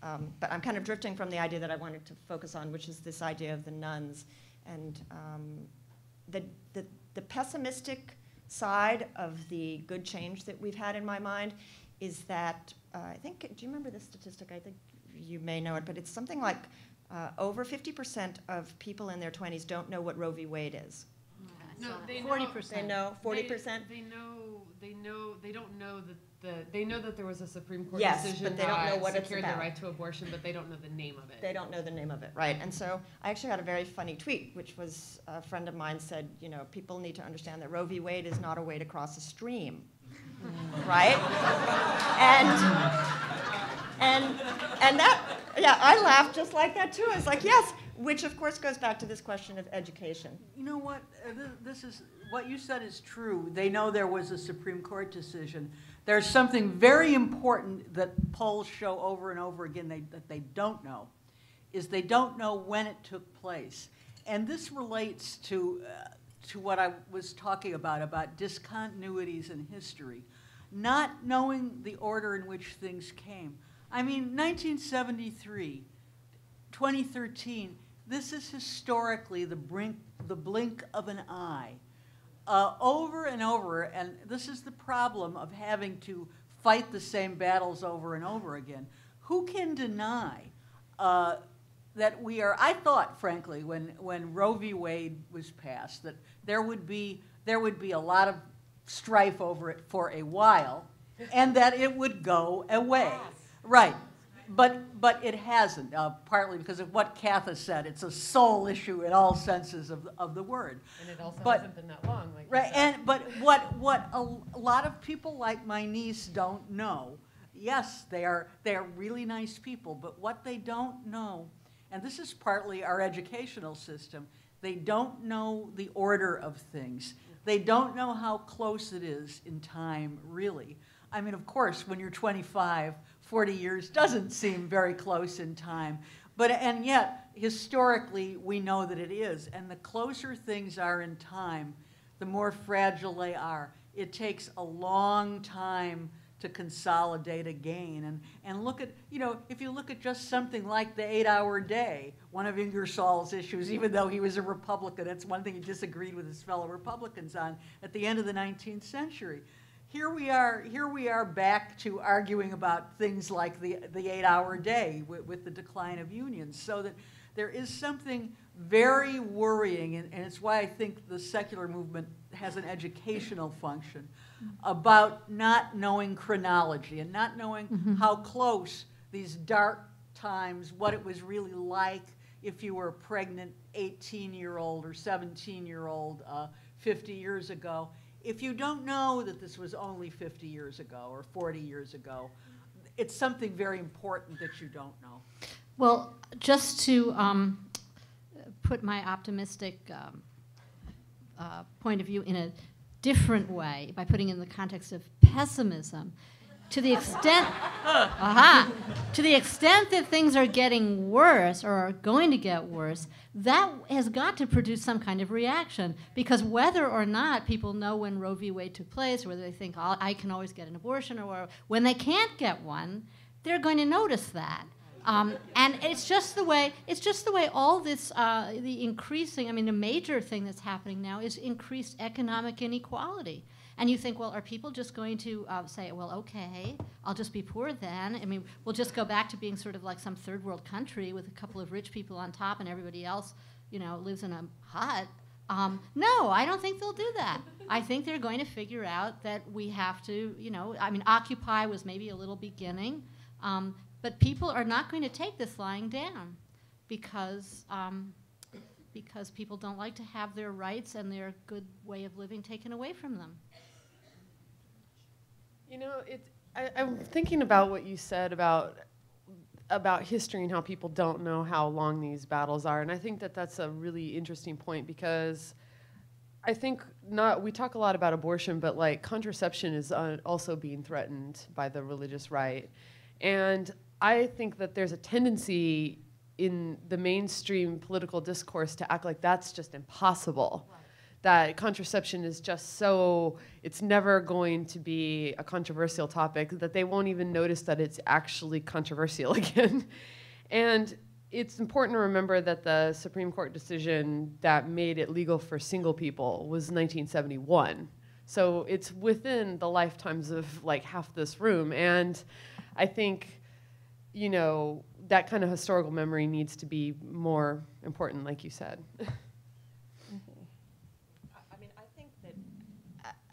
But I'm kind of drifting from the idea that I wanted to focus on, which is this idea of the nuns. And the pessimistic side of the good change that we've had in my mind is that, I think, do you remember this statistic? I think you may know it, but it's something like over 50% of people in their 20s don't know what Roe v. Wade is. No, they 40%. They know 40%? They don't know that they know that there was a Supreme Court Yes, decision but they don't know that what it's secured about. the right to abortion, but they don't know the name of it. They don't know the name of it, right? And so I actually had a very funny tweet, which was a friend of mine said, you know, people need to understand that Roe v. Wade is not a way to cross a stream, right? And that, yeah, I laughed just like that too. I was like, yes, which of course goes back to this question of education. You know what? This is what you said is true. They know there was a Supreme Court decision. There's something very important that polls show over and over again that they don't know, is they don't know when it took place. And this relates to what I was talking about discontinuities in history, not knowing the order in which things came. I mean, 1973, 2013, this is historically the blink of an eye. Over and over, and this is the problem of having to fight the same battles over and over again. Who can deny that we are, I thought, frankly, when Roe v. Wade was passed, that there would be a lot of strife over it for a while, and that it would go away. Right. But it hasn't, partly because of what Katha said. It's a soul issue in all senses of the word. And it also hasn't been that long. Like right. But what a lot of people like my niece don't know, yes, they are really nice people, but what they don't know, and this is partly our educational system, they don't know the order of things. They don't know how close it is in time, really. I mean, of course, when you're 25, 40 years doesn't seem very close in time. And yet, historically, we know that it is. And the closer things are in time, the more fragile they are. It takes a long time to consolidate again. And look at, you know, if you look at just something like the 8-hour day, one of Ingersoll's issues, even though he was a Republican, it's one thing he disagreed with his fellow Republicans on at the end of the 19th century. Here we are back to arguing about things like the 8-hour day with the decline of unions. So that there is something very worrying, and it's why I think the secular movement has an educational function, about not knowing chronology and not knowing how close these dark times, what it was really like if you were a pregnant 18-year-old or 17-year-old 50 years ago. If you don't know that this was only 50 years ago or 40 years ago, it's something very important that you don't know. Well, just to put my optimistic point of view in a different way, by putting it in the context of pessimism, to the extent, to the extent that things are getting worse or are going to get worse, that has got to produce some kind of reaction. Because whether or not people know when Roe v. Wade took place, or whether they think, oh, I can always get an abortion, or when they can't get one, they're going to notice that. And it's just the way all this, the increasing, I mean, the major thing that's happening now is increased economic inequality. And you think, well, are people just going to say, well, okay, I'll just be poor then? I mean, we'll just go back to being sort of like some third world country with a couple of rich people on top and everybody else, you know, lives in a hut. No, I don't think they'll do that. I think they're going to figure out that we have to, you know, I mean, Occupy was maybe a little beginning, but people are not going to take this lying down because people don't like to have their rights and their good way of living taken away from them. You know, I'm thinking about what you said about history and how people don't know how long these battles are, and I think that that's a really interesting point because I think we talk a lot about abortion, but like contraception is also being threatened by the religious right, and I think that there's a tendency in the mainstream political discourse to act like that's just impossible. Right. That contraception is just so, it's never going to be a controversial topic, that they won't even notice that it's actually controversial again. And it's important to remember that the Supreme Court decision that made it legal for single people was 1971. So it's within the lifetimes of like half this room. And I think, you know, that kind of historical memory needs to be more important, like you said.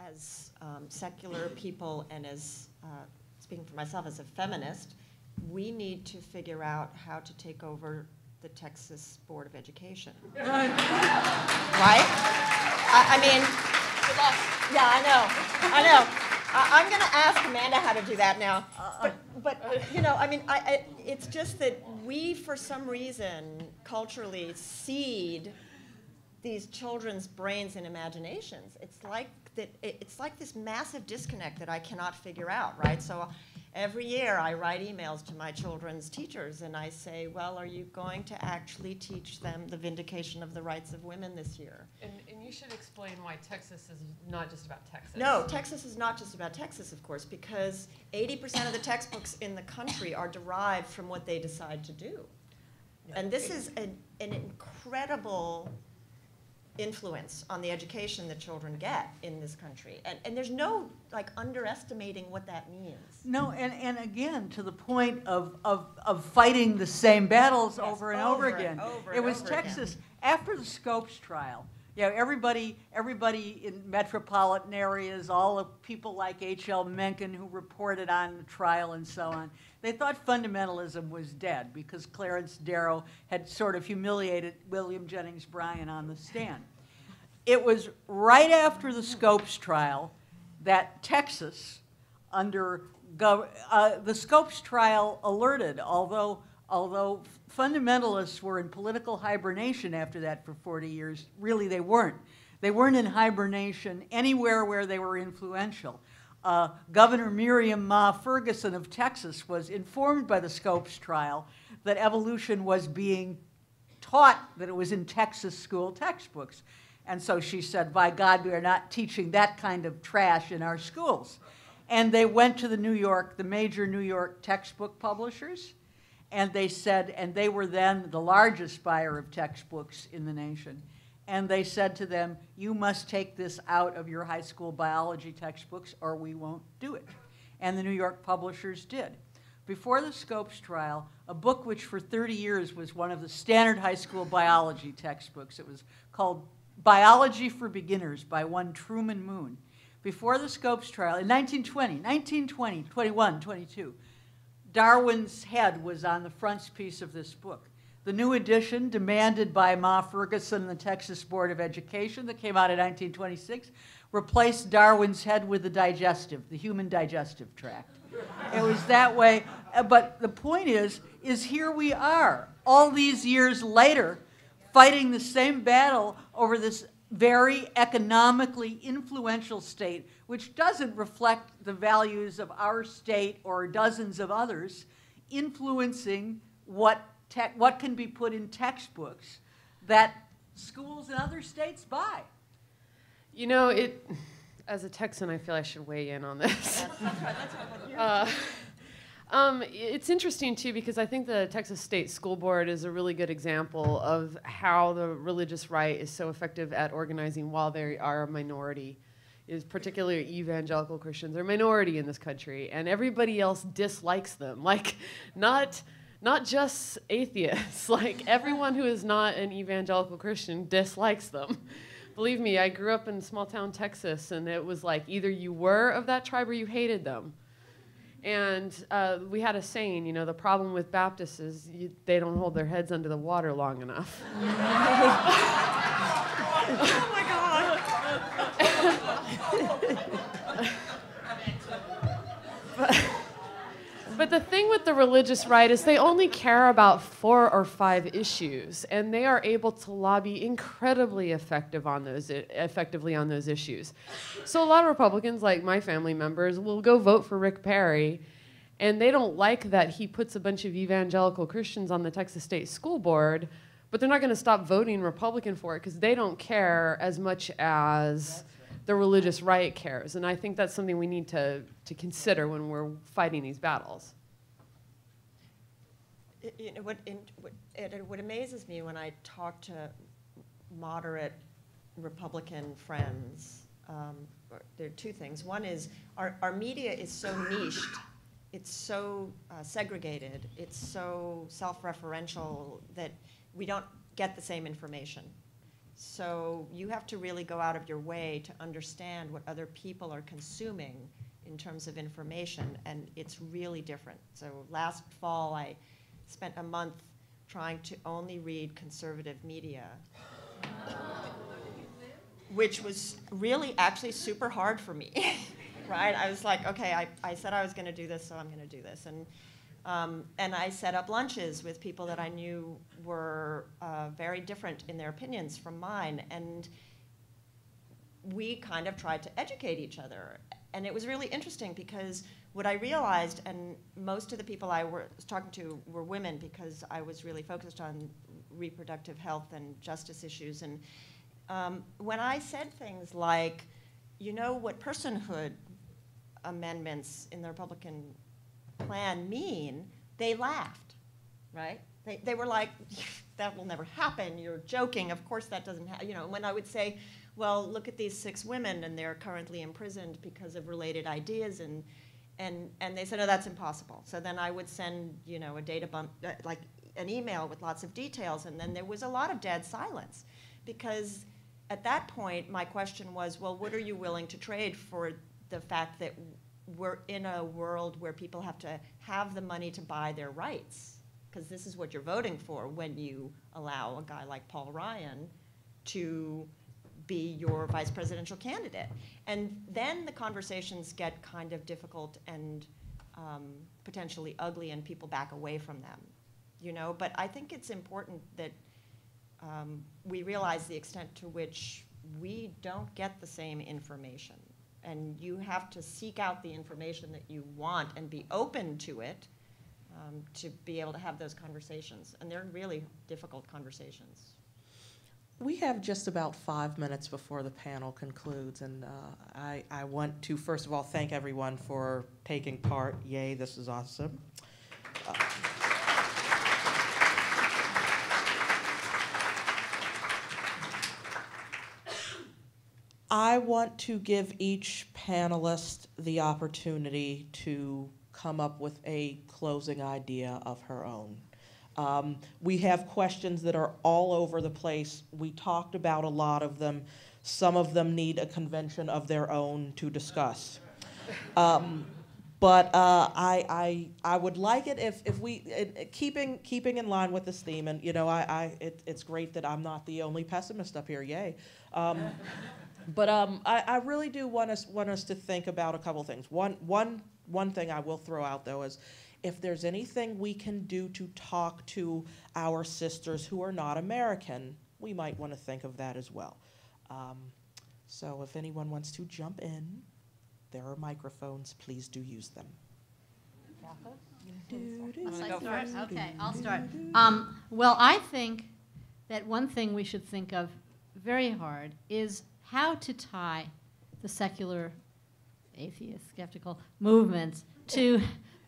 As secular people and as, speaking for myself as a feminist, we need to figure out how to take over the Texas Board of Education. Right? I mean, yeah, I know. I'm going to ask Amanda how to do that now. But you know, I mean, it's just that we, for some reason, culturally seed these children's brains and imaginations. It's like this massive disconnect that I cannot figure out, right? So every year I write emails to my children's teachers and I say, well, are you going to actually teach them the vindication of the rights of women this year? And you should explain why Texas is not just about Texas. No, Texas is not just about Texas, of course, because 80% of the textbooks in the country are derived from what they decide to do. And this is an incredible influence on the education that children get in this country. And there's no like underestimating what that means. No, and again, to the point of fighting the same battles over and over again. It was Texas, after the Scopes trial, yeah, everybody in metropolitan areas, all the people like H.L. Mencken who reported on the trial and so on, they thought fundamentalism was dead because Clarence Darrow had sort of humiliated William Jennings Bryan on the stand. It was right after the Scopes trial that Texas, under the Scopes trial alerted, although fundamentalists were in political hibernation after that for 40 years, really they weren't. They weren't in hibernation anywhere where they were influential. Governor Miriam Ma Ferguson of Texas was informed by the Scopes trial that evolution was being taught, that it was in Texas school textbooks. And so she said, by God, we are not teaching that kind of trash in our schools. And they went to the major New York textbook publishers, and they said, and they were then the largest buyer of textbooks in the nation, and they said to them, you must take this out of your high school biology textbooks or we won't do it. And the New York publishers did. Before the Scopes trial, a book which for 30 years was one of the standard high school biology textbooks, it was called Biology for Beginners by one Truman Moon. Before the Scopes trial, in 1920, 21, 22, Darwin's head was on the frontispiece of this book. The new edition, demanded by Ma Ferguson and the Texas Board of Education, that came out in 1926, replaced Darwin's head with the human digestive tract. It was that way. But the point is here we are, all these years later, fighting the same battle over this very economically influential state, which doesn't reflect the values of our state or dozens of others, influencing what can be put in textbooks that schools in other states buy. You know, as a Texan, I feel I should weigh in on this. That's right. It's interesting, too, because I think the Texas State School Board is a really good example of how the religious right is so effective at organizing while they are a minority. Is particularly evangelical Christians are a minority in this country, and everybody else dislikes them. Like, not just atheists. Like, everyone who is not an evangelical Christian dislikes them. Believe me, I grew up in small-town Texas, and it was like either you were of that tribe or you hated them. And we had a saying, you know, the problem with Baptists is they don't hold their heads under the water long enough. Oh my God. But the thing with the religious right is they only care about 4 or 5 issues, and they are able to lobby incredibly effectively on those issues. So a lot of Republicans, like my family members, will go vote for Rick Perry, and they don't like that he puts a bunch of evangelical Christians on the Texas State School Board, but they're not going to stop voting Republican for it because they don't care as much as the religious right cares. And I think that's something we need to consider when we're fighting these battles. You know, what amazes me when I talk to moderate Republican friends, there are 2 things. One is our media is so niched, it's so segregated, it's so self-referential that we don't get the same information. So you have to really go out of your way to understand what other people are consuming in terms of information, and it's really different. So last fall, I spent a month trying to only read conservative media, which was really actually super hard for me, right? I was like, okay, I said I was going to do this, so I'm going to do this. And I set up lunches with people that I knew were very different in their opinions from mine, and we kind of tried to educate each other. And it was really interesting because what I realized, and most of the people I was talking to were women because I was really focused on reproductive health and justice issues. And when I said things like, you know what personhood amendments in the Republican plan mean, they laughed, right? They were like, that will never happen, you're joking, of course that doesn't happen. You know, when I would say, well, look at these 6 women and they're currently imprisoned because of related ideas, and they said, no, that's impossible. So then I would send, you know, a data bump, like an email with lots of details, and then there was a lot of dead silence. Because at that point, my question was, well, what are you willing to trade for the fact that we're in a world where people have to have the money to buy their rights? Because this is what you're voting for when you allow a guy like Paul Ryan to be your vice presidential candidate. And then the conversations get kind of difficult and potentially ugly, and people back away from them, you know? But I think it's important that we realize the extent to which we don't get the same information. And you have to seek out the information that you want and be open to it to be able to have those conversations. And they're really difficult conversations. We have just about 5 minutes before the panel concludes, and I want to, first of all, thank everyone for taking part. Yay, this is awesome. I want to give each panelist the opportunity to come up with a closing idea of her own. We have questions that are all over the place. We talked about a lot of them. Some of them need a convention of their own to discuss. But I would like it if we, keeping in line with this theme, and you know, it's great that I'm not the only pessimist up here, yay. But I really do want us to think about a couple things. One thing I will throw out, though, is if there's anything we can do to talk to our sisters who are not American, we might want to think of that as well. So if anyone wants to jump in, there are microphones. Please do use them. Okay, I'll start. Well, I think that one thing we should think of very hard is how to tie the secular, atheist, skeptical movements to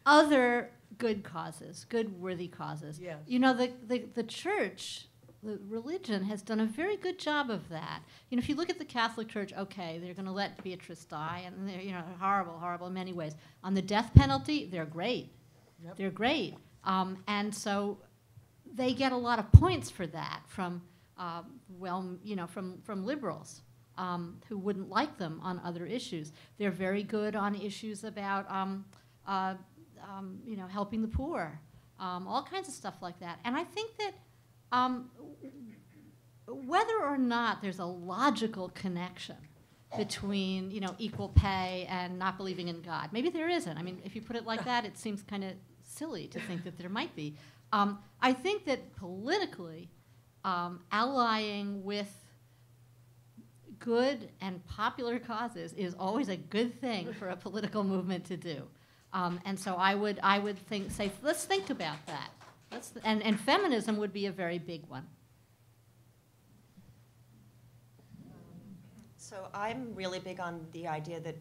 other good causes, good worthy causes. Yes. You know, the church, the religion has done a very good job of that. You know, if you look at the Catholic Church, okay, they're going to let Beatrice die, and they're, you know, horrible, horrible in many ways. On the death penalty, they're great. Yep. They're great. And so they get a lot of points for that from, from liberals who wouldn't like them on other issues. They're very good on issues about, helping the poor, all kinds of stuff like that. And I think that whether or not there's a logical connection between, you know, equal pay and not believing in God, maybe there isn't. I mean, if you put it like that, it seems kind of silly to think that there might be. I think that politically, allying with good and popular causes is always a good thing for a political movement to do. And so I would say, let's think about that. And feminism would be a very big one. So I'm really big on the idea that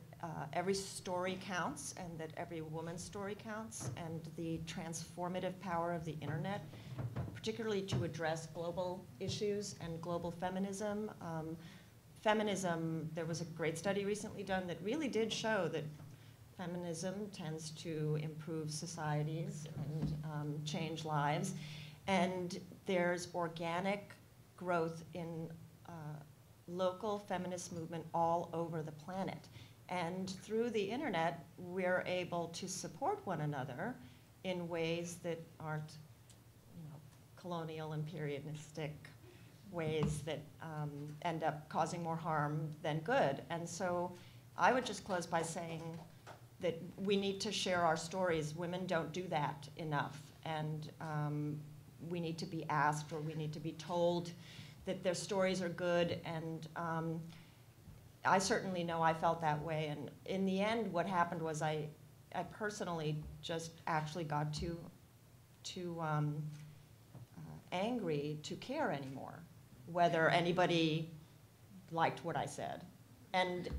every story counts and that every woman's story counts, and the transformative power of the internet, particularly to address global issues and global feminism. Feminism, there was a great study recently done that really did show that feminism tends to improve societies and change lives. And there's organic growth in local feminist movement all over the planet. And through the internet, we're able to support one another in ways that aren't, you know, colonial, imperialistic ways that end up causing more harm than good. And so I would just close by saying that we need to share our stories. Women don't do that enough. And we need to be asked, or we need to be told that their stories are good. And I certainly know I felt that way. And in the end, what happened was I personally just actually got too angry to care anymore, whether anybody liked what I said. And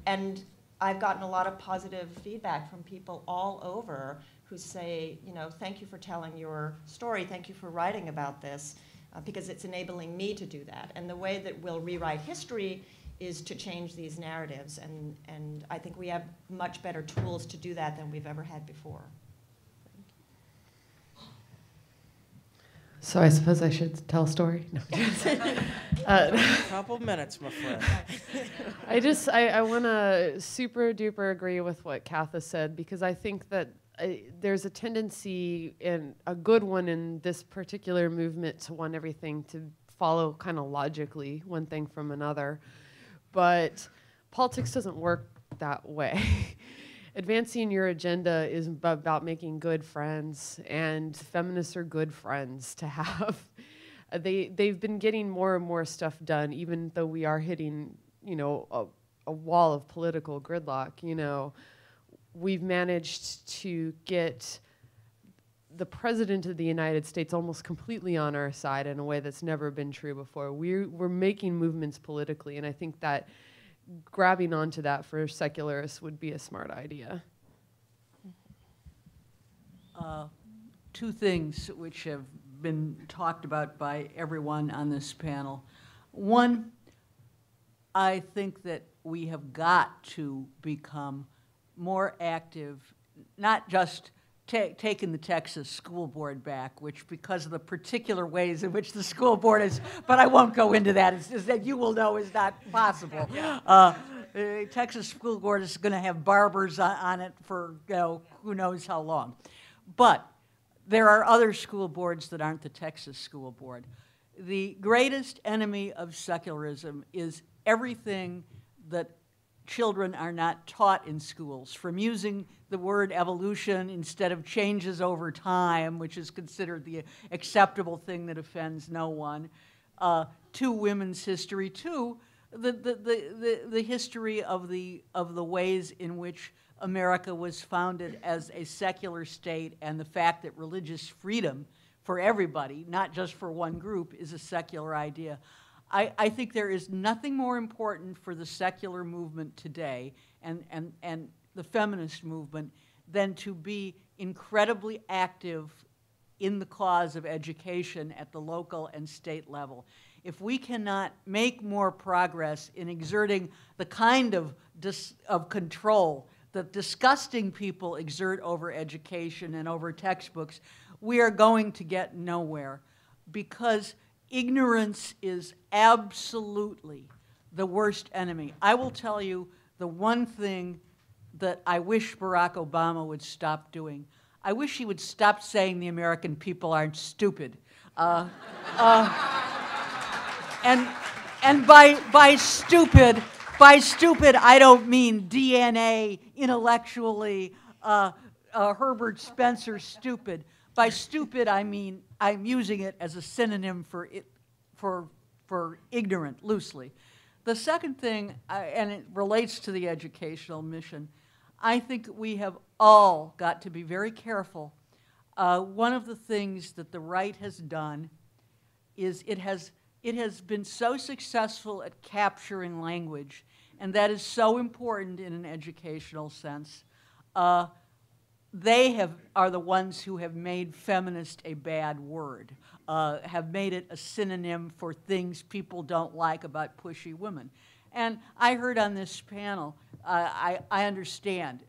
I've gotten a lot of positive feedback from people all over who say, you know, thank you for telling your story, thank you for writing about this, because it's enabling me to do that. And the way that we'll rewrite history is to change these narratives, and I think we have much better tools to do that than we've ever had before. So I suppose I should tell a story? No. A couple minutes, my friend. I want to super duper agree with what Katha said, because I think that there's a tendency, and a good one in this particular movement, to want everything to follow kind of logically, one thing from another. But politics doesn't work that way. Advancing your agenda is about making good friends, and feminists are good friends to have. They've been getting more and more stuff done, even though we are hitting, you know, a wall of political gridlock. You know, we've managed to get the President of the United States almost completely on our side in a way that's never been true before. We're making movements politically, and I think that grabbing onto that for secularists would be a smart idea. Two things which have been talked about by everyone on this panel. One, I think that we have got to become more active, not just taking the Texas school board back, which, because of the particular ways in which the school board is, but I won't go into that, is that you will know is not possible. Texas school board is going to have barbers on it for, you know, who knows how long. But there are other school boards that aren't the Texas school board. The greatest enemy of secularism is everything that children are not taught in schools, from using the word evolution instead of changes over time, which is considered the acceptable thing that offends no one, to women's history, to the history of the ways in which America was founded as a secular state, and the fact that religious freedom for everybody, not just for one group, is a secular idea. I think there is nothing more important for the secular movement today and the feminist movement than to be incredibly active in the cause of education at the local and state level. If we cannot make more progress in exerting the kind of control that disgusting people exert over education and over textbooks, we are going to get nowhere, because ignorance is absolutely the worst enemy. I will tell you the one thing that I wish Barack Obama would stop doing. I wish he would stop saying the American people aren't stupid. And by stupid, I don't mean DNA, intellectually, Herbert Spencer stupid. By stupid, I mean I'm using it as a synonym for ignorant, loosely. The second thing, and it relates to the educational mission, I think we have all got to be very careful. One of the things that the right has done is it has been so successful at capturing language, and that is so important in an educational sense. They are the ones who have made feminist a bad word, have made it a synonym for things people don't like about pushy women. And I heard on this panel, I understand,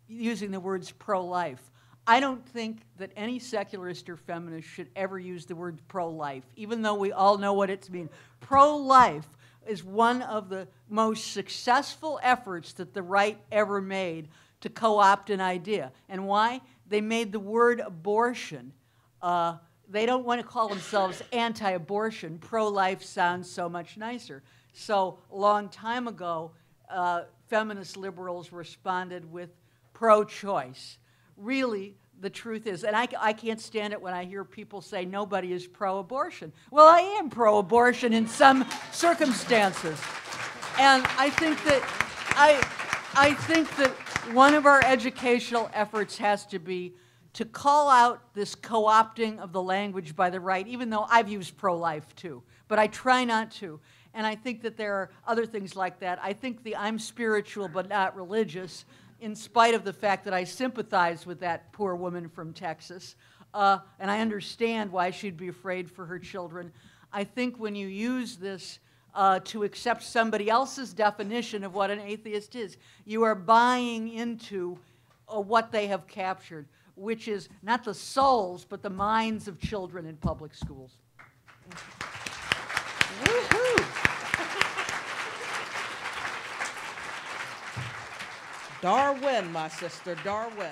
using the words pro-life. I don't think that any secularist or feminist should ever use the word pro-life, even though we all know what it means. Pro-life is one of the most successful efforts that the right ever made to co-opt an idea. And why? They made the word abortion. They don't want to call themselves anti-abortion. Pro-life sounds so much nicer. So a long time ago, feminist liberals responded with pro-choice. Really, the truth is, and I can't stand it when I hear people say nobody is pro-abortion. Well, I am pro-abortion in some circumstances. And I think that one of our educational efforts has to be to call out this co-opting of the language by the right, even though I've used pro-life too, but I try not to. And I think that there are other things like that. I think the I'm spiritual but not religious, in spite of the fact that I sympathize with that poor woman from Texas, and I understand why she'd be afraid for her children. I think when you use this to accept somebody else's definition of what an atheist is, you are buying into what they have captured, which is not the souls, but the minds of children in public schools. Woo-hoo. Darwin, my sister, Darwin.